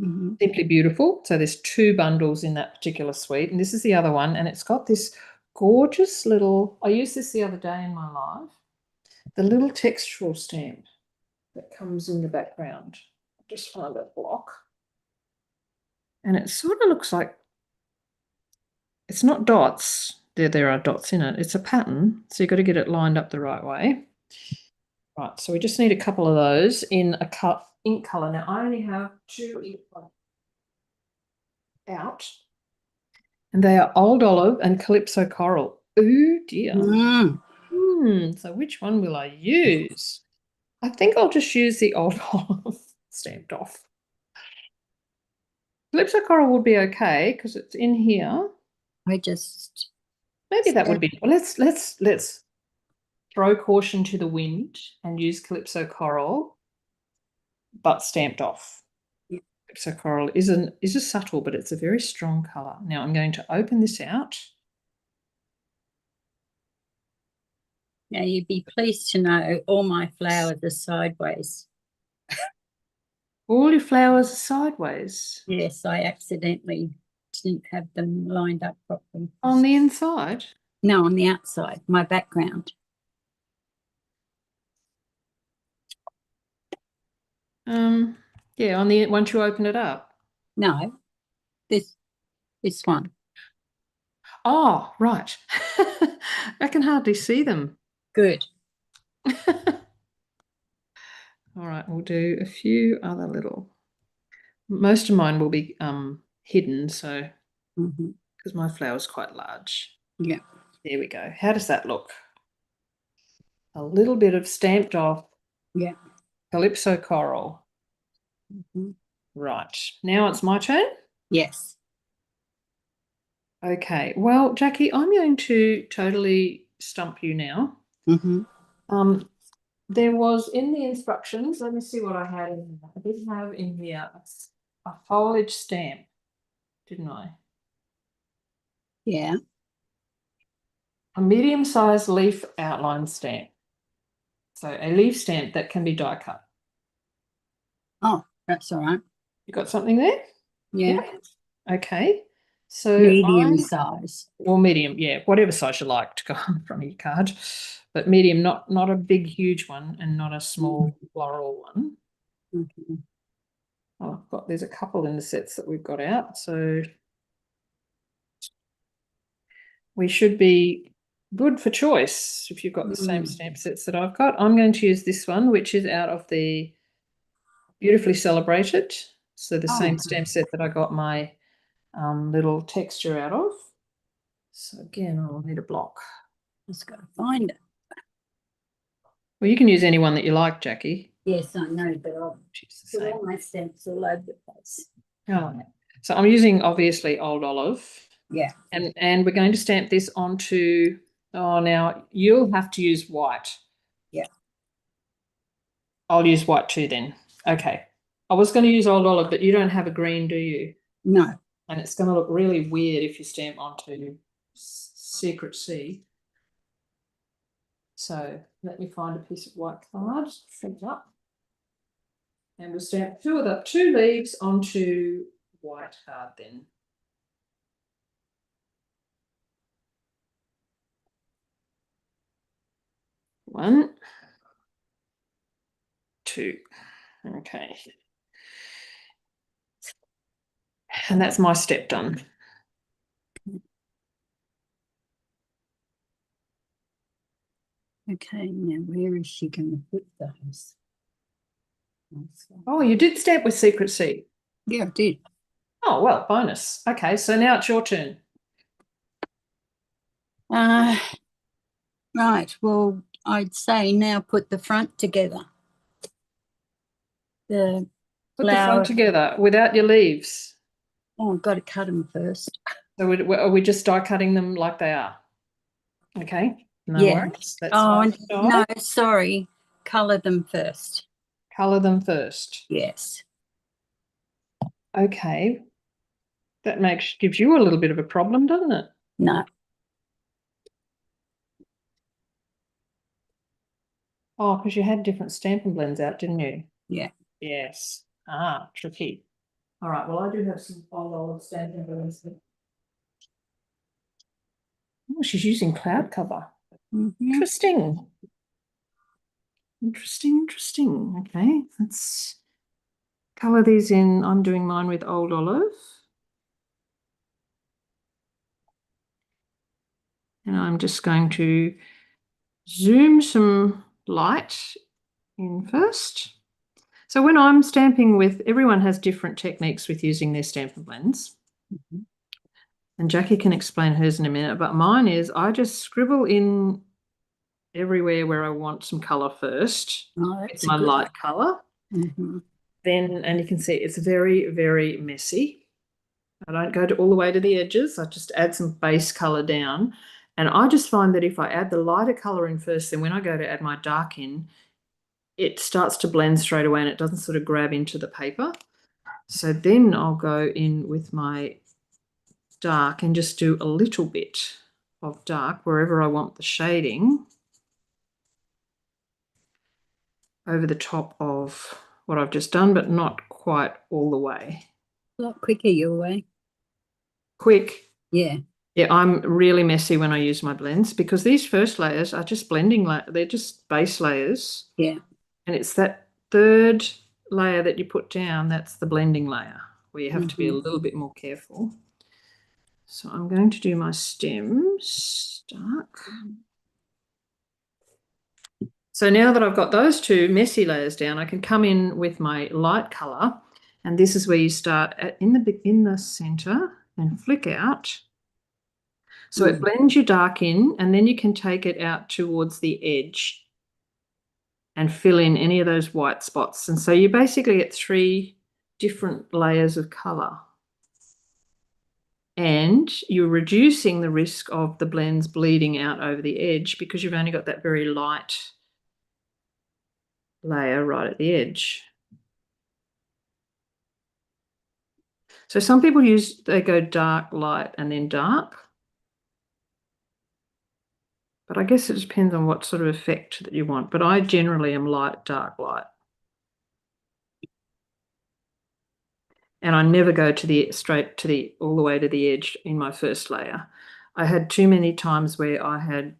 Mm-hmm. Simply Beautiful. So there's two bundles in that particular suite, and this is the other one, and it's got this gorgeous little. I used this the other day in my life. The little textural stamp that comes in the background. Just find a block, and it sort of looks like it's not dots. There are dots in it. It's a pattern, so you've got to get it lined up the right way. Right, so we just need a couple of those in a ink color. Now I only have two ink out, and they are Old Olive and Calypso Coral. Ooh dear. Mm. So which one will I use? I think I'll just use the Old Olive stamped off. Calypso Coral would be okay because it's in here. I just Maybe that would be. Well, let's throw caution to the wind and use Calypso Coral, but stamped off. Calypso Coral is a subtle, but it's a very strong color. Now I'm going to open this out. now you'd be pleased to know all my flowers are sideways. All your flowers are sideways Yes, I accidentally didn't have them lined up properly. on the inside. No, on the outside, my background. Yeah, on the once you open it up. No, this one. Oh, right. I can hardly see them. Good. All right, we'll do a few other little. Most of mine will be hidden, so Mm-hmm. because my flower's quite large. Yeah. There we go. How does that look? A little bit of stamped off Yeah. Calypso Coral. Mm-hmm. Right. Now it's my turn. Yes. Okay. Well, Jackie, I'm going to totally stump you now. Mm-hmm. Um, there was in the instructions, let me see what I had in here. I did have in here a foliage stamp, didn't I? Yeah. A medium-sized leaf outline stamp. So a leaf stamp that can be die cut. Oh, that's all right. You got something there? Yeah. Yeah. Okay. So Medium size. or medium, yeah, whatever size you like to go on the front of your card, but medium, not a big, huge one, and not a small floral one. Mm-hmm. Oh, I've got there's a couple in the sets that we've got out. So we should be good for choice if you've got the same stamp sets that I've got. I'm going to use this one, which is out of the Beautifully Celebrated. So the same stamp set that I got my little texture out of. So again, I'll need a block. Just got to find it. Well, you can use any one that you like, Jackie. Yes, I know, but I'll put all my stamps all over the place. Oh, so I'm using obviously Old Olive. Yeah. And we're going to stamp this onto, now you'll have to use white. Yeah. I'll use white too then. Okay. I was going to use Old Olive, but you don't have a green, do you? No. And it's going to look really weird if you stamp onto Secret Sea. So let me find a piece of white card, fill it up. And we'll stamp two leaves onto white card then. One, two. Okay. And that's my step done. Okay, now where is she going to put those? Oh, you did stamp with Secret Sea. Yeah, I did. Oh, well, bonus. Okay, so now it's your turn. Right, well, I'd say now put the front together. Put the front together without your leaves. Oh, I've got to cut them first. So are we just die cutting them like they are? Okay, no worries. That's no, sorry. Colour them first. Colour them first. Yes. Okay. That gives you a little bit of a problem, doesn't it? No. Oh, because you had different Stampin' Blends out, didn't you? Yeah. Yes. Ah, tricky. All right, well, I do have some Old Olive Stampin' Blends. Oh, she's using cloud cover. Interesting. Interesting. Okay, let's colour these in. I'm doing mine with Old Olive. And I'm just going to zoom some light in first. So when I'm stamping with, everyone has different techniques with using their Stampin' Blends. And Jackie can explain hers in a minute, but mine is I just scribble in everywhere where I want some colour first with my light colour. Then, and you can see it's very, very messy. I don't go all the way to the edges. I just add some base colour down. And I just find that if I add the lighter colour in first, then when I go to add my dark in, it starts to blend straight away and it doesn't sort of grab into the paper. So then I'll go in with my dark and just do a little bit of dark wherever I want the shading over the top of what I've just done, but not quite all the way. A lot quicker your way. Quick. Yeah. Yeah, I'm really messy when I use my blends because these first layers are just blending, they're just base layers. Yeah. And it's that third layer that you put down, that's the blending layer, where you have to be a little bit more careful. So I'm going to do my stems dark. So now that I've got those two messy layers down, I can come in with my light colour, and this is where you start in the centre and flick out. So it blends your dark in, and then you can take it out towards the edge and fill in any of those white spots. And so you basically get 3 different layers of colour. And you're reducing the risk of the blends bleeding out over the edge because you've only got that very light layer right at the edge. So some people they go dark, light, and then dark. But I guess it depends on what sort of effect that you want. But I generally am light, dark, light. And I never go straight to all the way to the edge in my first layer. I had too many times where I'm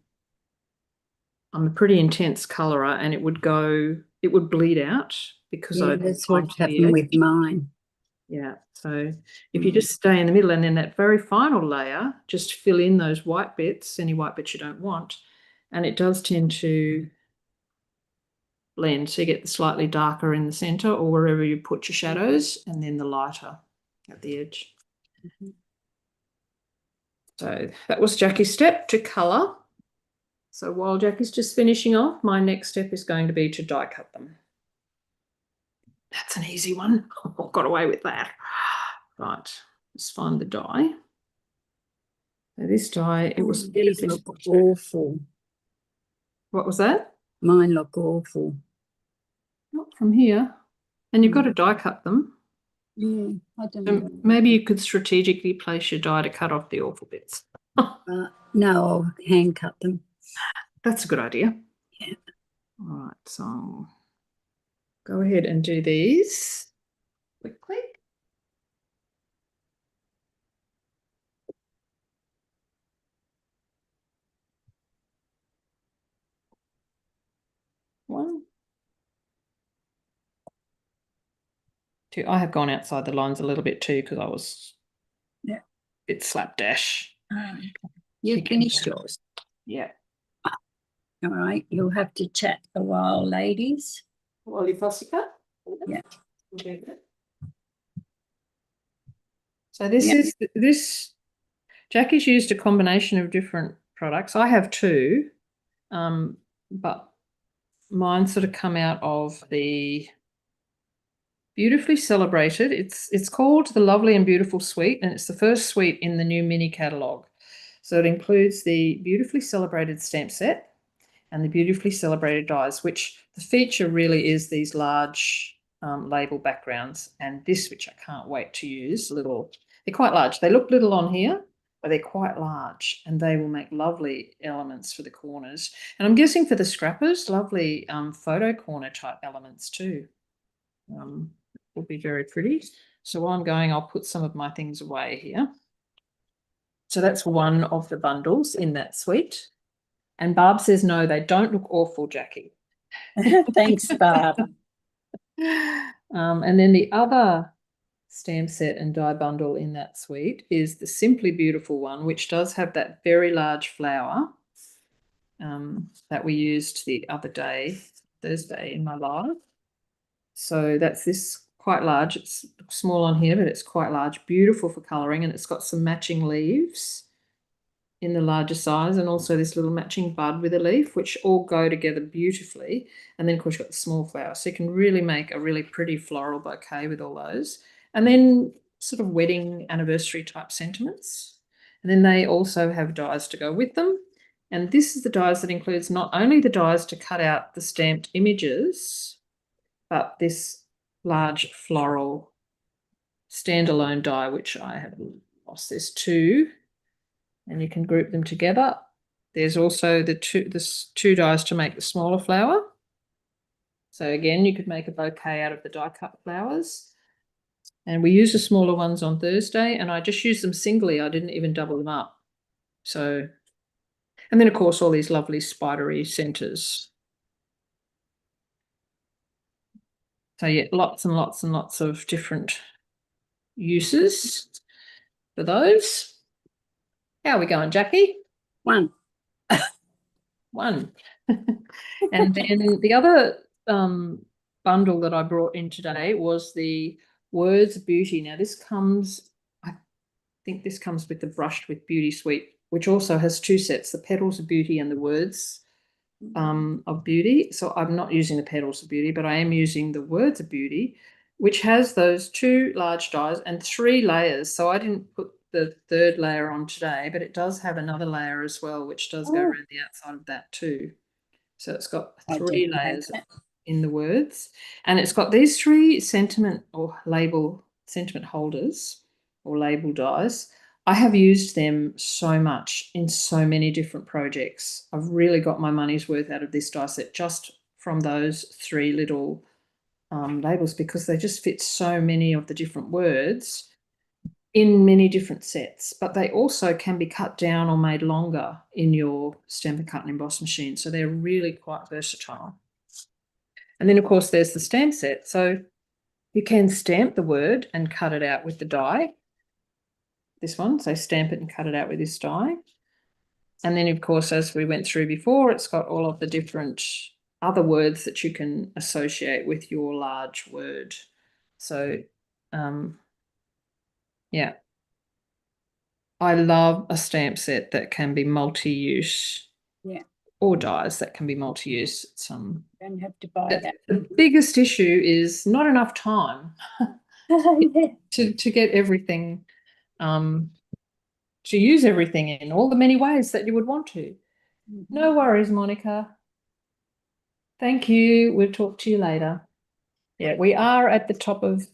a pretty intense colorer and it would bleed out because that's what happened with mine. Yeah, so if you just stay in the middle and in that very final layer, just fill in those white bits, any white bits you don't want, and it does tend to blend. So you get the slightly darker in the center or wherever you put your shadows, and then the lighter at the edge. So that was Jackie's step to colour. So while Jackie's just finishing off, my next step is going to be to die cut them. That's an easy one. Oh, got away with that. Right, let's find the die. So this die, it was These look awful. What was that? Mine look awful. Not from here. And you've got to die cut them. Yeah, I don't So know. maybe you could strategically place your die to cut off the awful bits. No, I'll hand cut them. That's a good idea. Yeah. All right, so go ahead and do these quickly. One. Two. I have gone outside the lines a little bit too because I was a bit slapdash. You finished yours? Yeah. All right, you'll have to chat a while, ladies. Oli Fossica. Yeah. So this Jackie's used a combination of different products. I have two, but mine sort of come out of the Beautifully Celebrated. It's called the Lovely and Beautiful Suite, and it's the first suite in the new mini catalogue. So it includes the Beautifully Celebrated stamp set and the Beautifully Celebrated dies, which the feature really is these large label backgrounds, and this, which I can't wait to use, they're quite large. They look little on here, but they're quite large, and they will make lovely elements for the corners. And I'm guessing for the scrappers, lovely photo corner type elements too. Will be very pretty. So while I'm going, I'll put some of my things away here. So that's one of the bundles in that suite. And Barb says, no, they don't look awful, Jackie. Thanks, Barb. And then the other stamp set and die bundle in that suite is the Simply Beautiful one, which does have that very large flower that we used the other day, Thursday, in my live. So that's this quite large. It's small on here, but it's quite large, beautiful for colouring, and it's got some matching leaves in the larger size, and also this little matching bud with a leaf, which all go together beautifully. And then of course you've got the small flower, so you can really make a really pretty floral bouquet with all those. And then sort of wedding anniversary type sentiments. And then they also have dies to go with them. And this is the dies that includes not only the dies to cut out the stamped images, but this large floral standalone die, which I have lost. There's two, and you can group them together. There's also the two dies to make the smaller flower. So again, you could make a bouquet out of the die cut flowers. And we use the smaller ones on Thursday, and I just used them singly. I didn't even double them up. So, and then of course all these lovely spidery centers. So yeah, lots and lots and lots of different uses for those. How are we going, Jackie? One. One. And then the other bundle that I brought in today was the Words of Beauty. Now this comes, I think this comes with the Brushed with Beauty suite, which also has two sets, the Petals of Beauty and the Words of Beauty. So I'm not using the Petals of Beauty, but I am using the Words of Beauty, which has those two large dies and 3 layers. So I didn't put the third layer on today, but it does have another layer as well, which does go around the outside of that too. So it's got 3 layers in the words, and it's got these 3 sentiment or label sentiment holders or label dies. I have used them so much in so many different projects. I've really got my money's worth out of this die set just from those 3 little labels, because they just fit so many of the different words in many different sets, but they also can be cut down or made longer in your Stamp and Cut and Emboss machine. So they're really quite versatile. And then of course there's the stamp set. So You can stamp the word and cut it out with the die. This one, so stamp it and cut it out with this die. And then, of course, as we went through before, it's got all of the different other words that you can associate with your large word. So, yeah. I love a stamp set that can be multi-use. Yeah. Or dies that can be multi-use. Don't have to buy that. The biggest issue is not enough time to get everything, to use everything in all the many ways that you would want to. No worries, Monica. Thank you. We'll talk to you later. Yeah, we are at the top of,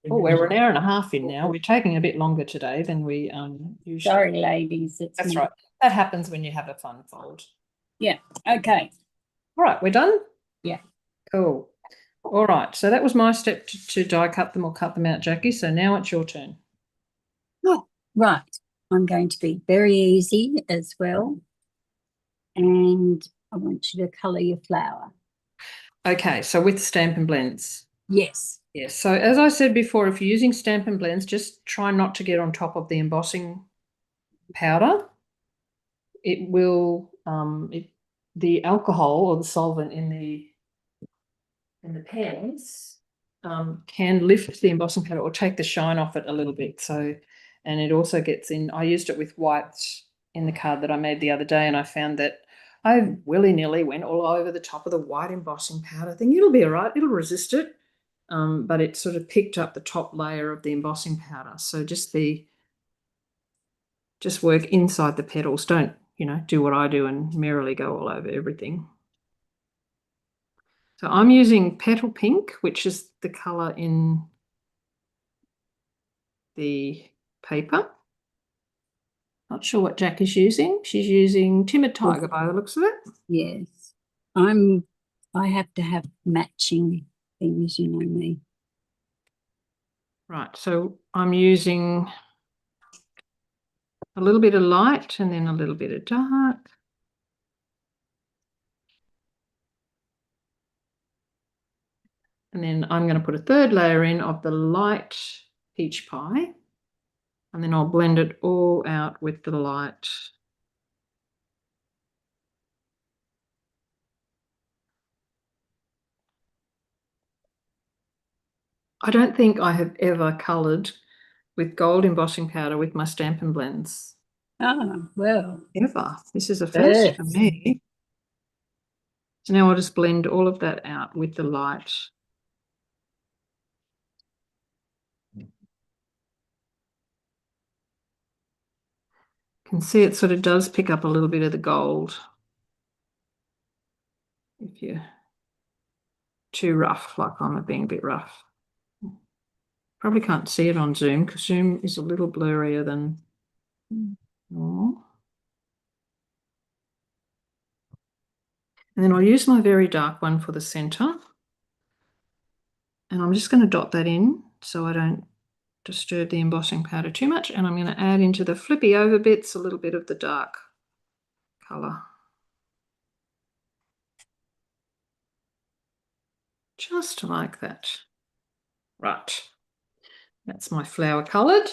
we're an hour and a half in now. We're taking a bit longer today than we usually. Sorry, ladies. That's right. That happens when you have a fun fold. Yeah. Okay. All right, we're done? Yeah. Cool. All right, so that was my step to die cut them or cut them out, Jackie. So now it's your turn. Oh, right. I'm going to be very easy as well. And I want you to colour your flower. Okay, so with Stampin' Blends. Yes. Yes, so as I said before, if you're using Stampin' Blends, just try not to get on top of the embossing powder. It will, the alcohol or the solvent in the pens can lift the embossing powder or take the shine off it a little bit. So, and it also gets in, I used it with whites in the card that I made the other day, and I found that I willy-nilly went all over the top of the white embossing powder thing. It'll be all right, it'll resist it. But it sort of picked up the top layer of the embossing powder. So just work inside the petals. Don't, do what I do and merrily go all over everything. So I'm using Petal Pink, which is the colour in the paper. Not sure what Jack is using. She's using Timid Tiger by the looks of it. Yes. I have to have matching things, you know me. Right, so I'm using a little bit of light and then a little bit of dark. And then I'm going to put a third layer in of the light peach pie. And then I'll blend it all out with the light. I don't think I have ever coloured with gold embossing powder with my Stampin' Blends. Ah, well. Ever. This is a first for me. So now I'll just blend all of that out with the light. You can see it sort of does pick up a little bit of the gold. If you're too rough, like I'm being a bit rough. Probably can't see it on Zoom because Zoom is a little blurrier than normal. And then I'll use my very dark one for the center. And I'm just going to dot that in so I don't disturb the embossing powder too much. And I'm going to add into the flippy over bits a little bit of the dark colour. Just like that. Right. That's my flower coloured.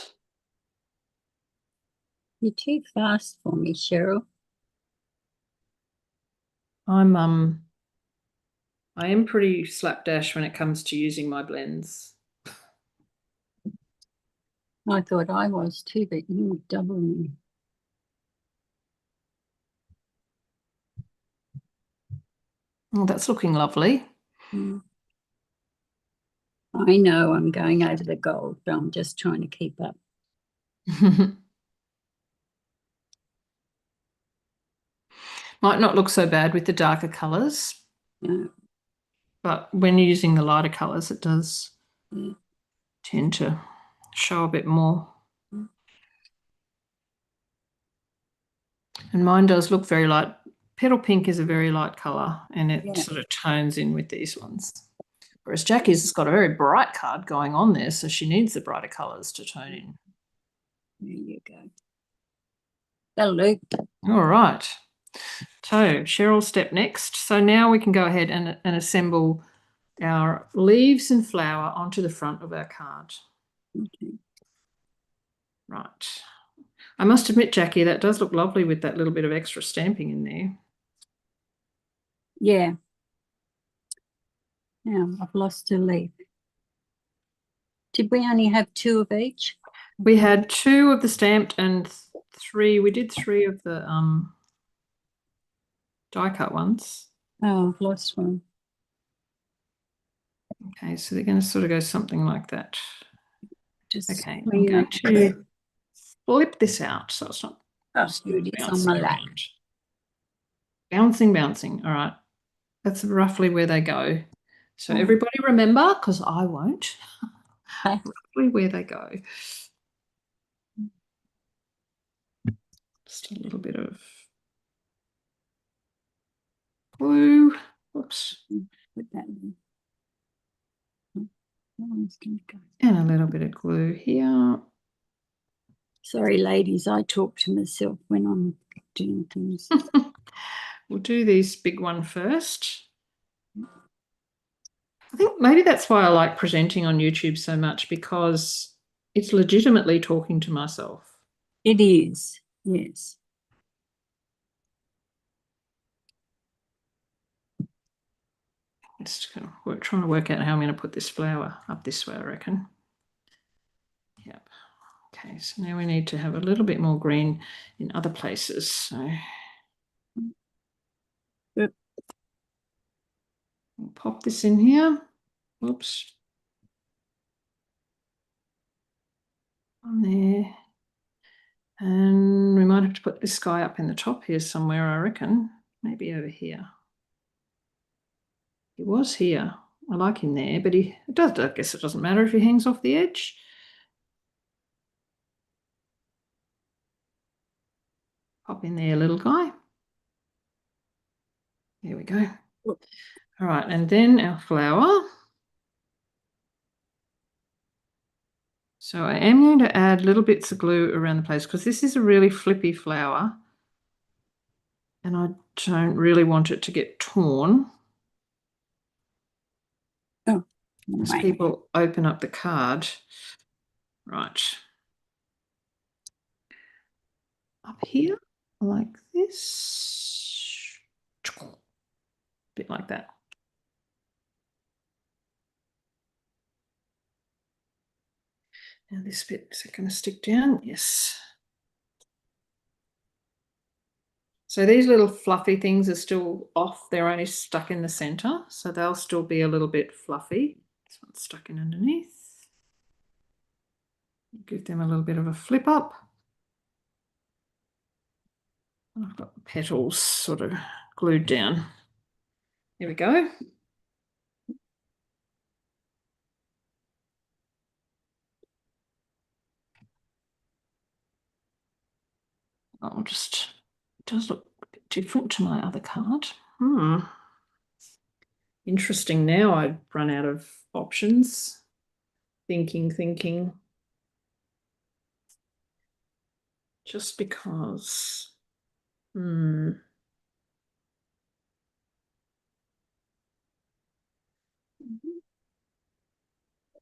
You're too fast for me, Cheryl. I am pretty slapdash when it comes to using my blends. I thought I was too, but you were double me. Oh, that's looking lovely. I know I'm going over the gold, but I'm just trying to keep up. Might not look so bad with the darker colours. No. But when you're using the lighter colours, it does tend to show a bit more. And mine does look very light. Petal Pink is a very light colour and it sort of tones in with these ones. Whereas Jackie's got a very bright card going on there, so she needs the brighter colours to tone in. There you go. That'll do. All right. So Cheryl's step next. So now we can go ahead and assemble our leaves and flower onto the front of our card. Okay. Right. I must admit, Jackie, that does look lovely with that little bit of extra stamping in there. Yeah. Now I've lost a leaf. Did we only have 2 of each? We had 2 of the stamped and 3. We did 3 of the die cut ones. Oh, I've lost one. Okay, so they're going to sort of go something like that. Just okay, I'm going to flip this out so it's not here it is on my lap. Bouncing. All right. That's roughly where they go. So everybody remember, because I won't, roughly where they go. Just a little bit of glue. Oops. Put that in. And a little bit of glue here. Sorry, ladies, I talk to myself when I'm doing things. We'll do this big one first. I think maybe that's why I like presenting on YouTube so much, because it's legitimately talking to myself. It is, yes. Just trying to work out how I'm going to put this flower up this way, I reckon. Yep. Okay, so now we need to have a little bit more green in other places. So Yep. we'll pop this in here. Oops. On there. And we might have to put this guy up in the top here somewhere, I reckon. Maybe over here. He was here. I like him there, but I guess it doesn't matter if he hangs off the edge. Pop in there, little guy. There we go. All right, and then our flower. So I am going to add little bits of glue around the place because this is a really flippy flower and I don't really want it to get torn. Oh, as people open up the card. Right. Up here, like this. A bit like that. Now this bit, is it going to stick down? Yes. So these little fluffy things are still off. They're only stuck in the center, so they'll still be a little bit fluffy. This one's stuck in underneath. Give them a little bit of a flip up. And I've got the petals sort of glued down. There we go. I'll just, it does look a bit different to my other card. Interesting. Now I've run out of options. Thinking. Just because.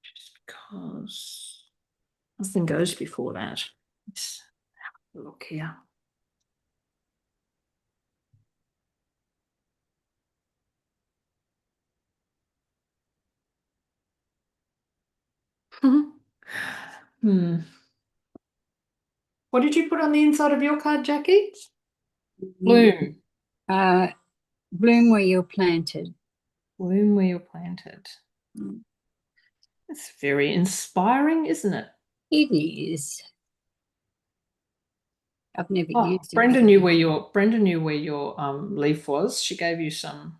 Just because nothing goes before that. Let's have a look here. What did you put on the inside of your card, Jackie? Bloom. Bloom where you're planted. Bloom where you're planted. That's very inspiring, isn't it? It is. I've never used it. Brenda knew where your leaf was. She gave you some.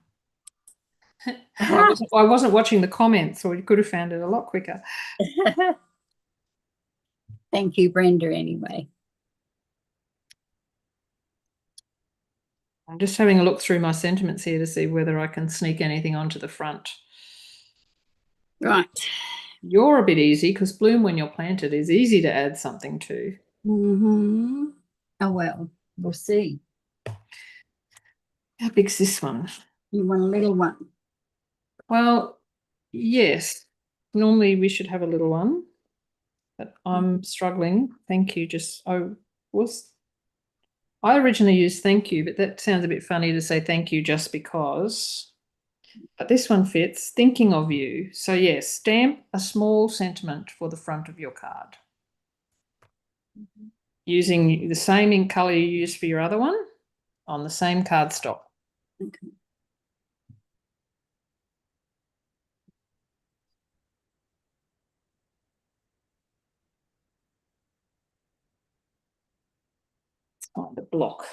I wasn't watching the comments, or you could have found it a lot quicker. Thank you, Brenda, anyway. I'm just having a look through my sentiments here to see whether I can sneak anything onto the front. Right. You're a bit easy because bloom when you're planted is easy to add something to. Oh, well, we'll see. How big's this one? You want a little one? Well, Yes. Normally we should have a little one, but I'm struggling. Thank you. I originally used thank you, but that sounds a bit funny to say thank you just because. But this one fits. Thinking of you. So yes, stamp a small sentiment for the front of your card. Using the same ink colour you used for your other one on the same cardstock. Okay. Find the block.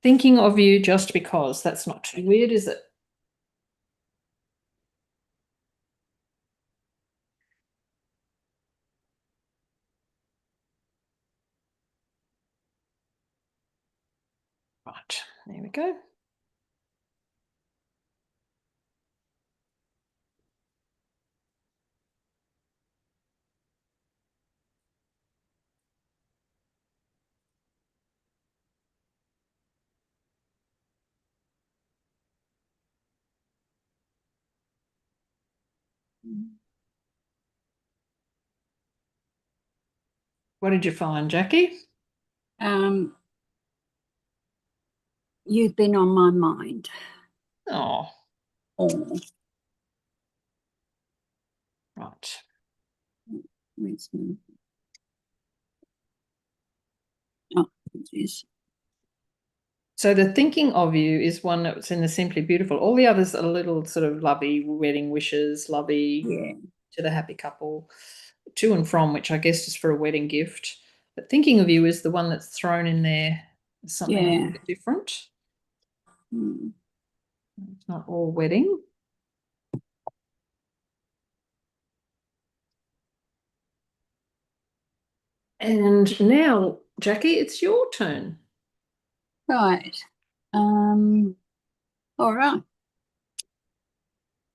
Thinking of you just because. That's not too weird, is it? Right, there we go. What did you find, Jackie? You've been on my mind. Oh, Oh, right. where's my... Oh, it is. So the thinking of you is one that's in the Simply Beautiful. All the others are little sort of lovey wedding wishes, lovey Yeah. to the happy couple, to and from, which I guess is for a wedding gift. But thinking of you is the one that's thrown in there as something a Yeah. bit different. Mm. It's not all wedding. And now, Jackie, it's your turn. Right. All right.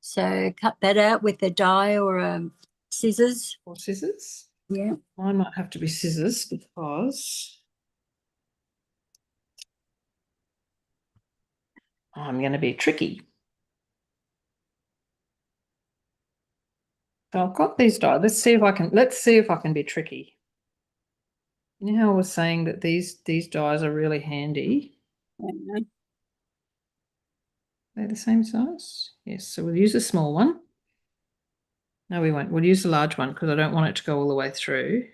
So cut that out with a die or a scissors. Or scissors. Yeah. Mine might have to be scissors because I'm going to be tricky. So I've got these die. Let's see if I can be tricky. You know how I was saying that these dies are really handy? Yeah. They're the same size? Yes, so we'll use a small one. No, we won't. We'll use a large one because I don't want it to go all the way through.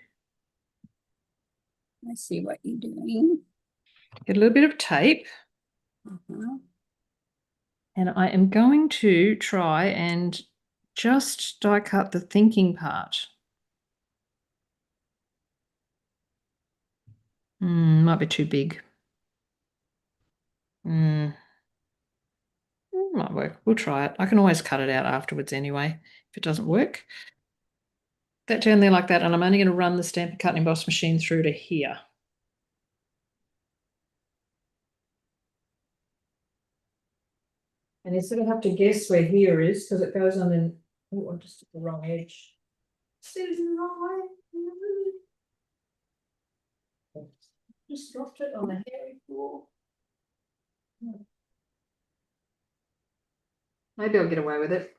I see what you're doing. Get a little bit of tape. And I am going to try and just die cut the thinking part. Might be too big. Might work. We'll try it. I can always cut it out afterwards anyway if it doesn't work. That down there like that, and I'm only going to run the Stampin' Cut and Emboss machine through to here. And you sort of have to guess where here is because it goes on in, oh, I'm just at the wrong edge. It's in the wrong way. Just dropped it on the hairy floor. Maybe I'll get away with it.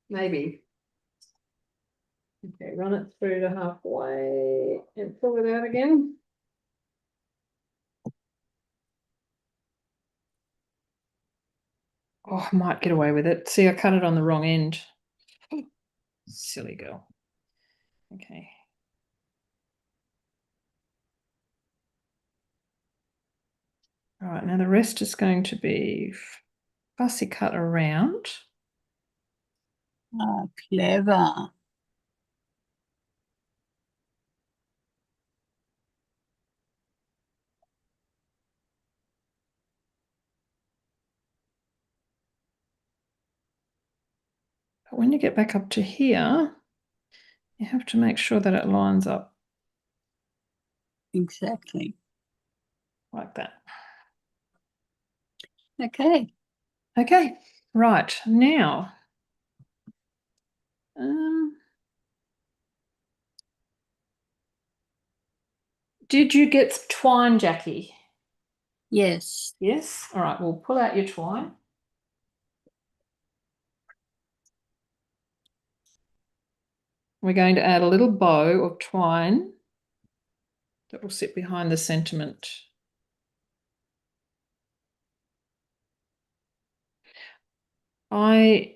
Maybe. Okay, run it through to halfway and pull it out again. Oh, I might get away with it. See, I cut it on the wrong end. Silly girl. Okay. All right, now the rest is going to be fussy cut around. Ah, clever. But when you get back up to here, you have to make sure that it lines up Exactly. like that. Okay. Okay, right, now, did you get twine, Jackie? Yes. Yes? All right, we'll pull out your twine. We're going to add a little bow of twine that will sit behind the sentiment. I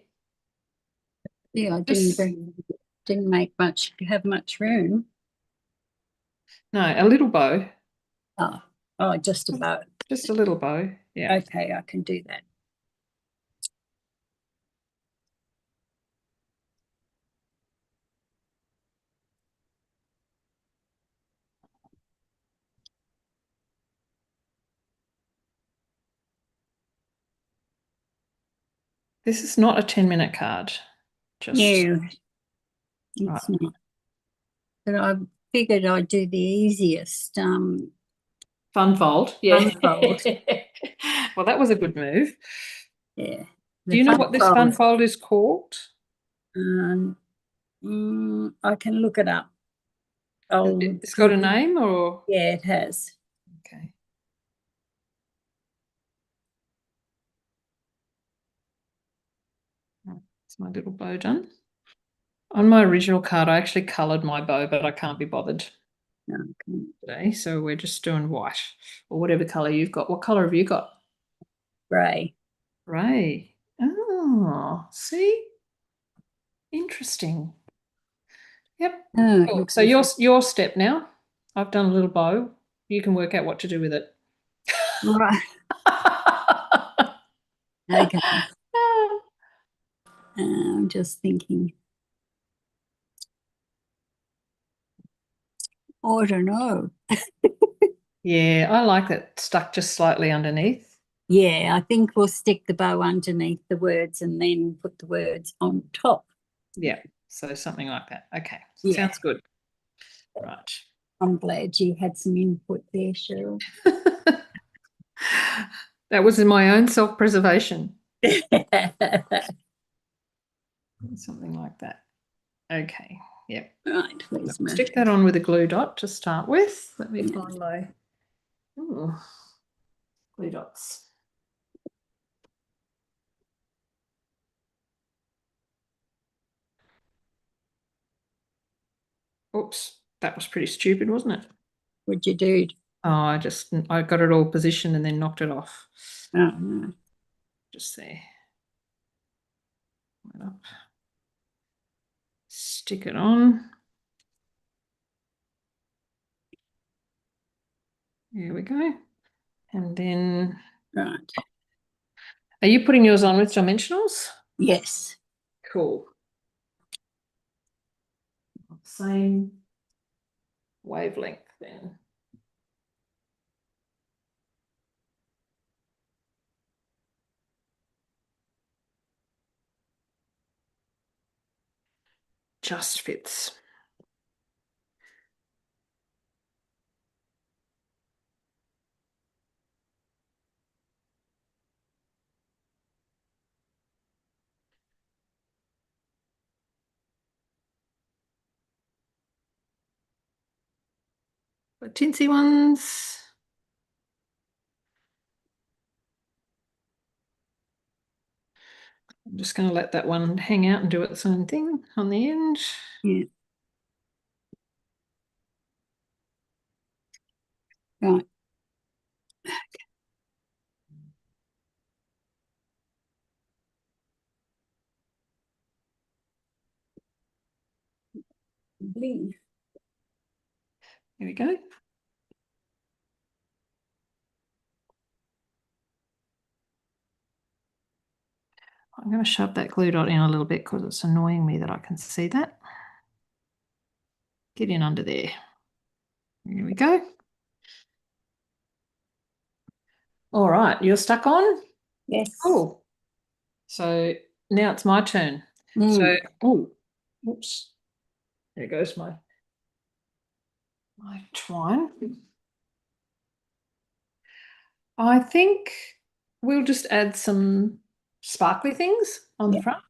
didn't have much room. No, a little bow. Oh, just a bow. Just a little bow. Yeah. Okay, I can do that. This is not a 10-minute card. Just No, it's not. But I figured I'd do the easiest. Fun fold. Yeah. Fun fold. Well, that was a good move. Yeah. Do you know what this fun fold is called? I can look it up. It's got a name, or? Yeah, it has. Okay. It's my little bow done. On my original card, I actually coloured my bow, but I can't be bothered today. So we're just doing white or whatever colour you've got. What colour have you got? Grey. Grey. Oh, see? Interesting. Yep. Oh, Cool. So your step now. I've done a little bow. You can work out what to do with it. Right. Okay. I'm just thinking. Oh, I don't know. Yeah, I like it stuck just slightly underneath. Yeah, I think we'll stick the bow underneath the words and then put the words on top. Yeah, so something like that. Okay, Yeah. sounds good. Right. I'm glad you had some input there, Cheryl. That was in my own self-preservation. Something like that. Okay, yep. Right, where's my... Stick that on with a glue dot to start with. Let me find my glue dots. Oops, that was pretty stupid, wasn't it? What'd you do? Oh, I got it all positioned and then knocked it off. Oh, no. Just there. Right up. Stick it on. Here we go. And then... Right. Are you putting yours on with dimensionals? Yes. Cool. Same wavelength then. Just fits. The tinsy ones. I'm just going to let that one hang out and do its own thing on the end. Yeah. Right. Bling. Here we go. I'm going to shove that glue dot in a little bit because it's annoying me that I can see that. Get in under there. Here we go. All right, you're stuck on? Yes. Cool. So now it's my turn. So, oops. There goes my twine. I think we'll just add some sparkly things on the front.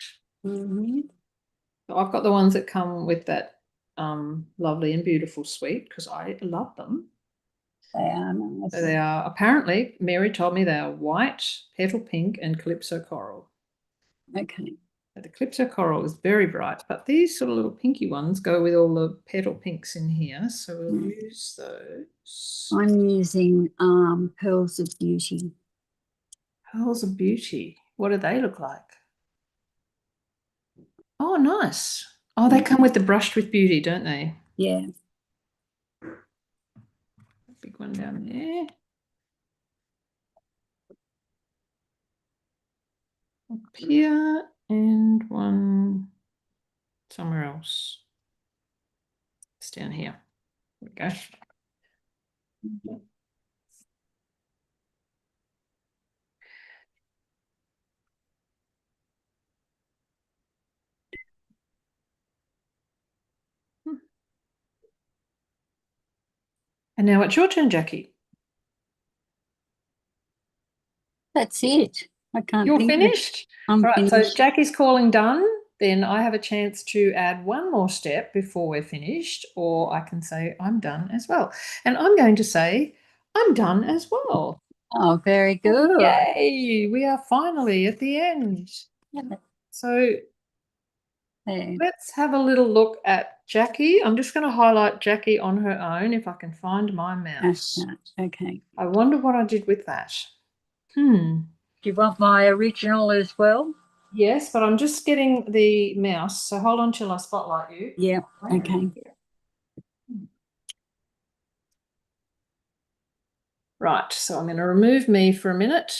So I've got the ones that come with that lovely and beautiful suite because I love them. They are nice. So they are, apparently, Mary told me they are white, petal pink, and calypso coral. Okay. The Calypso coral is very bright, but these sort of little pinky ones go with all the petal pinks in here, so we'll use those. I'm using Pearls of Beauty. Pearls of Beauty. What do they look like? Oh, nice. Oh, they come with the Brushed with Beauty, don't they? Yeah. Big one down there. Up here and one somewhere else. It's down here. There we go. And now it's your turn, Jackie. That's it. I can't You're think of it. finished? I'm All right, so finished. Jackie's calling done. Then I have a chance to add one more step before we're finished, or I can say I'm done as well. And I'm going to say I'm done as well. Oh, very good. Yay, we are finally at the end. Yeah. So There. let's have a little look at Jackie. I'm just going to highlight Jackie on her own if I can find my mouse. Okay. I wonder what I did with that. Do you want my original as well? Yes, but I'm just getting the mouse, so hold on till I spotlight you. Yeah. Okay. Right, so I'm going to remove me for a minute.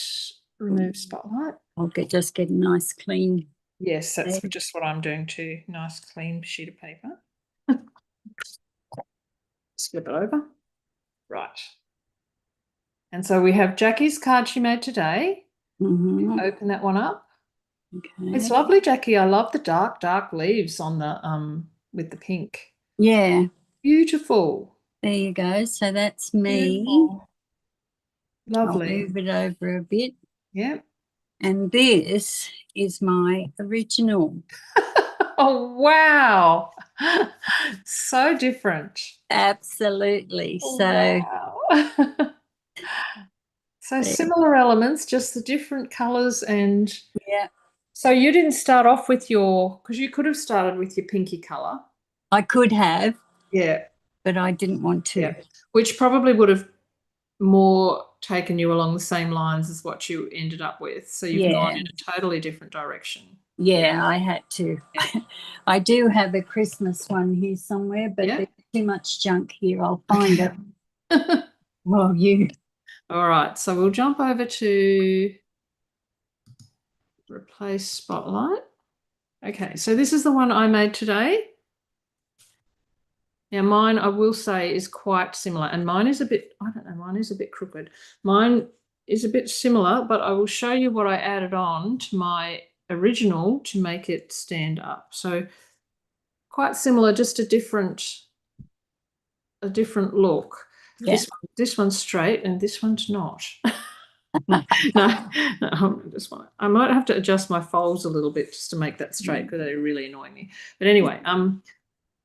Remove spotlight. I'll just get a nice clean. Yes, that's just what I'm doing too. Nice clean sheet of paper. Just flip it over. Right. And so we have Jackie's card she made today. Open that one up. Okay. It's lovely, Jackie. I love the dark, dark leaves on the with the pink. Yeah. Beautiful. There you go. So that's me. Beautiful. Lovely. I'll move it over a bit. Yep. And this is my original. Oh, wow. So different. Absolutely. Oh, so wow. So similar elements, just the different colors. And yeah, so you didn't start off with because you could have started with your pinky color. I could have. Yeah. But I didn't want to. Yeah. Which probably would have more taken you along the same lines as what you ended up with. So you've gone in a totally different direction. Yeah, I had to. I do have a Christmas one here somewhere, but there's too much junk here. I'll find it. Well, you. All right, so we'll jump over to replace spotlight. Okay, so this is the one I made today. Now mine, I will say, is quite similar, and mine is a bit, I don't know, mine is a bit crooked. Mine is a bit similar, but I will show you what I added on to my original to make it stand up. So quite similar, just a different look. Yeah. This one's straight and this one's not. No, I might have to adjust my folds a little bit just to make that straight because they're really annoying me. But anyway,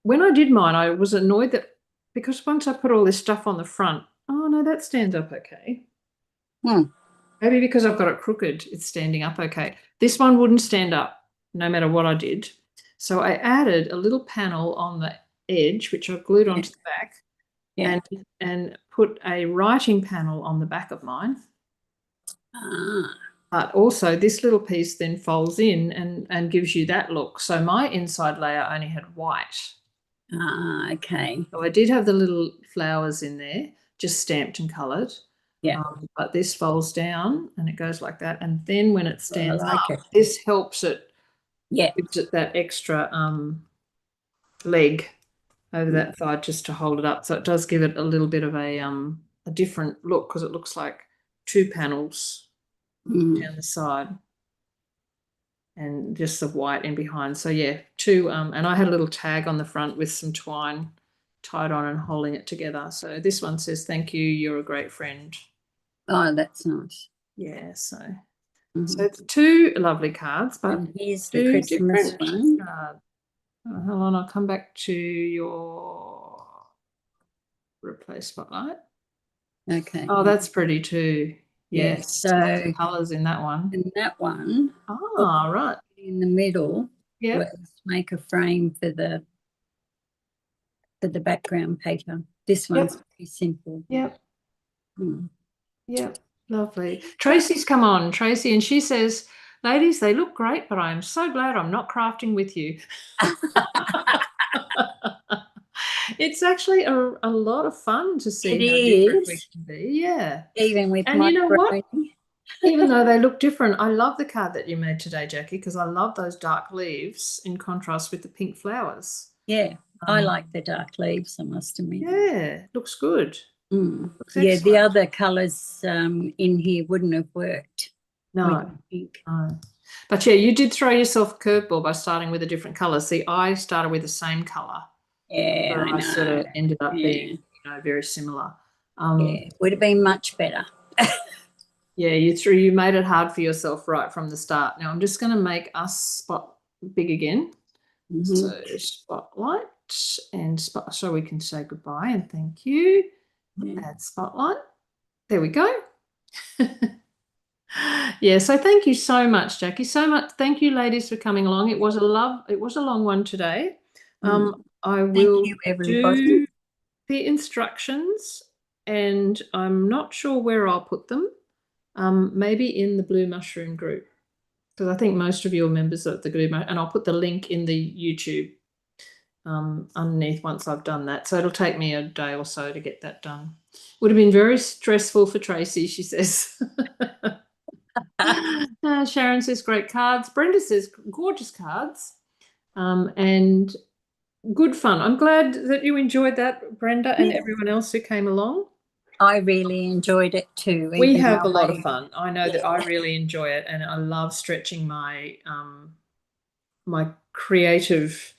when I did mine, I was annoyed that because once I put all this stuff on the front, oh no, that stands up okay. Maybe because I've got it crooked, it's standing up okay. This one wouldn't stand up no matter what I did. So I added a little panel on the edge, which I've glued onto the back, and put a writing panel on the back of mine. But also this little piece then folds in and gives you that look. So my inside layer only had white. Okay. So I did have the little flowers in there, just stamped and coloured. Yeah. But this folds down and it goes like that. And then when it stands up, this helps it. Yeah. Gives it that extra leg over that side just to hold it up. So it does give it a little bit of a different look because it looks like two panels down the side and just the white in behind. So yeah, two and I had a little tag on the front with some twine tied on and holding it together. So this one says, "Thank you, you're a great friend." Oh, that's nice. Yeah, so so it's two lovely cards, but here's the Christmas one. Hold on, I'll come back to your replace spotlight. Okay. Oh, that's pretty too. Yes. So colours in that one. In that one. Ah, right. in the middle Yep. was make a frame for the background paper. This one's Yep. pretty simple. Yep. Mm. Yep. Lovely. Tracy's come on, Tracy, and she says, ladies, they look great, but I'm so glad I'm not crafting with you. It's actually a lot of fun to see It how different we is, can be. Yeah. even with And you know what? macaroni. Even though they look different, I love the card that you made today, Jackie, because I love those dark leaves in contrast with the pink flowers. Yeah, I Um, like the dark leaves, I must admit. yeah, looks good. Mm. Looks Yeah, the excellent. other colours in here wouldn't have worked with No, the pink. no. But yeah, you did throw yourself a curveball by starting with a different color. See, I started with the same color, Yeah, so I I sort of know. ended up being, Yeah, very similar. yeah, would have been much better. Yeah, you made it hard for yourself right from the start. Now I'm just going to make us spot big again. Mhm. So spotlight and spot so we can say goodbye and thank you. Yeah. Add spotlight. There we go. Yeah, so thank you so much, Jackie. So much. Thank you, ladies, for coming along. It was a long one today. Mm. I Thank will you, everybody. do the instructions and I'm not sure where I'll put them. Maybe in the Blue Mushroom group. Because I think most of you are members of the group, and I'll put the link in the YouTube underneath once I've done that. So it'll take me a day or so to get that done. Would have been very stressful for Tracy, she says. Sharon says great cards. Brenda says gorgeous cards. And good fun. I'm glad that you enjoyed that, Brenda, and Yeah, everyone else who came along. I really enjoyed it too, We even have a though lot of fun. I know that I yeah, really enjoy it, and I love stretching my creative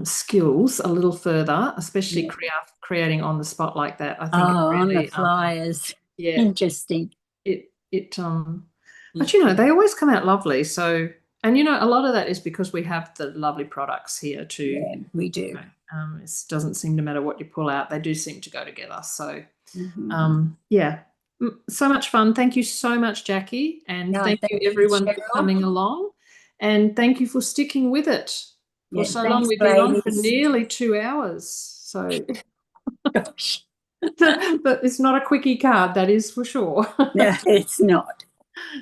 skills a little further, especially yeah. creating on the spot like that. I Oh, think it on the really, flyers. yeah, Interesting. it. Yeah, But they always come out lovely. So, and a lot of that is because we have the lovely products here too. yeah, we do. It doesn't seem to matter what you pull out; they do seem to go together. So, Mhm. yeah, so much fun. Thank you so much, Jackie, and No, thank you thank you, everyone for Cheryl. coming along, and thank you for sticking with it for Yeah, so long. thanks, We've been on for ladies. nearly 2 hours, so Gosh, but it's not a quickie card, that is for sure. no, it's not.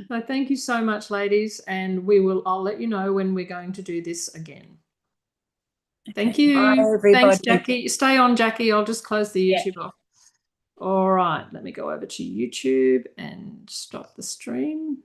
So thank you so much, ladies, and I'll let you know when we're going to do this again. Thank Okay, bye, you. Thanks, everybody. Jackie. Stay on, Jackie. I'll just close the Yeah. YouTube off. All right, let me go over to YouTube and stop the stream.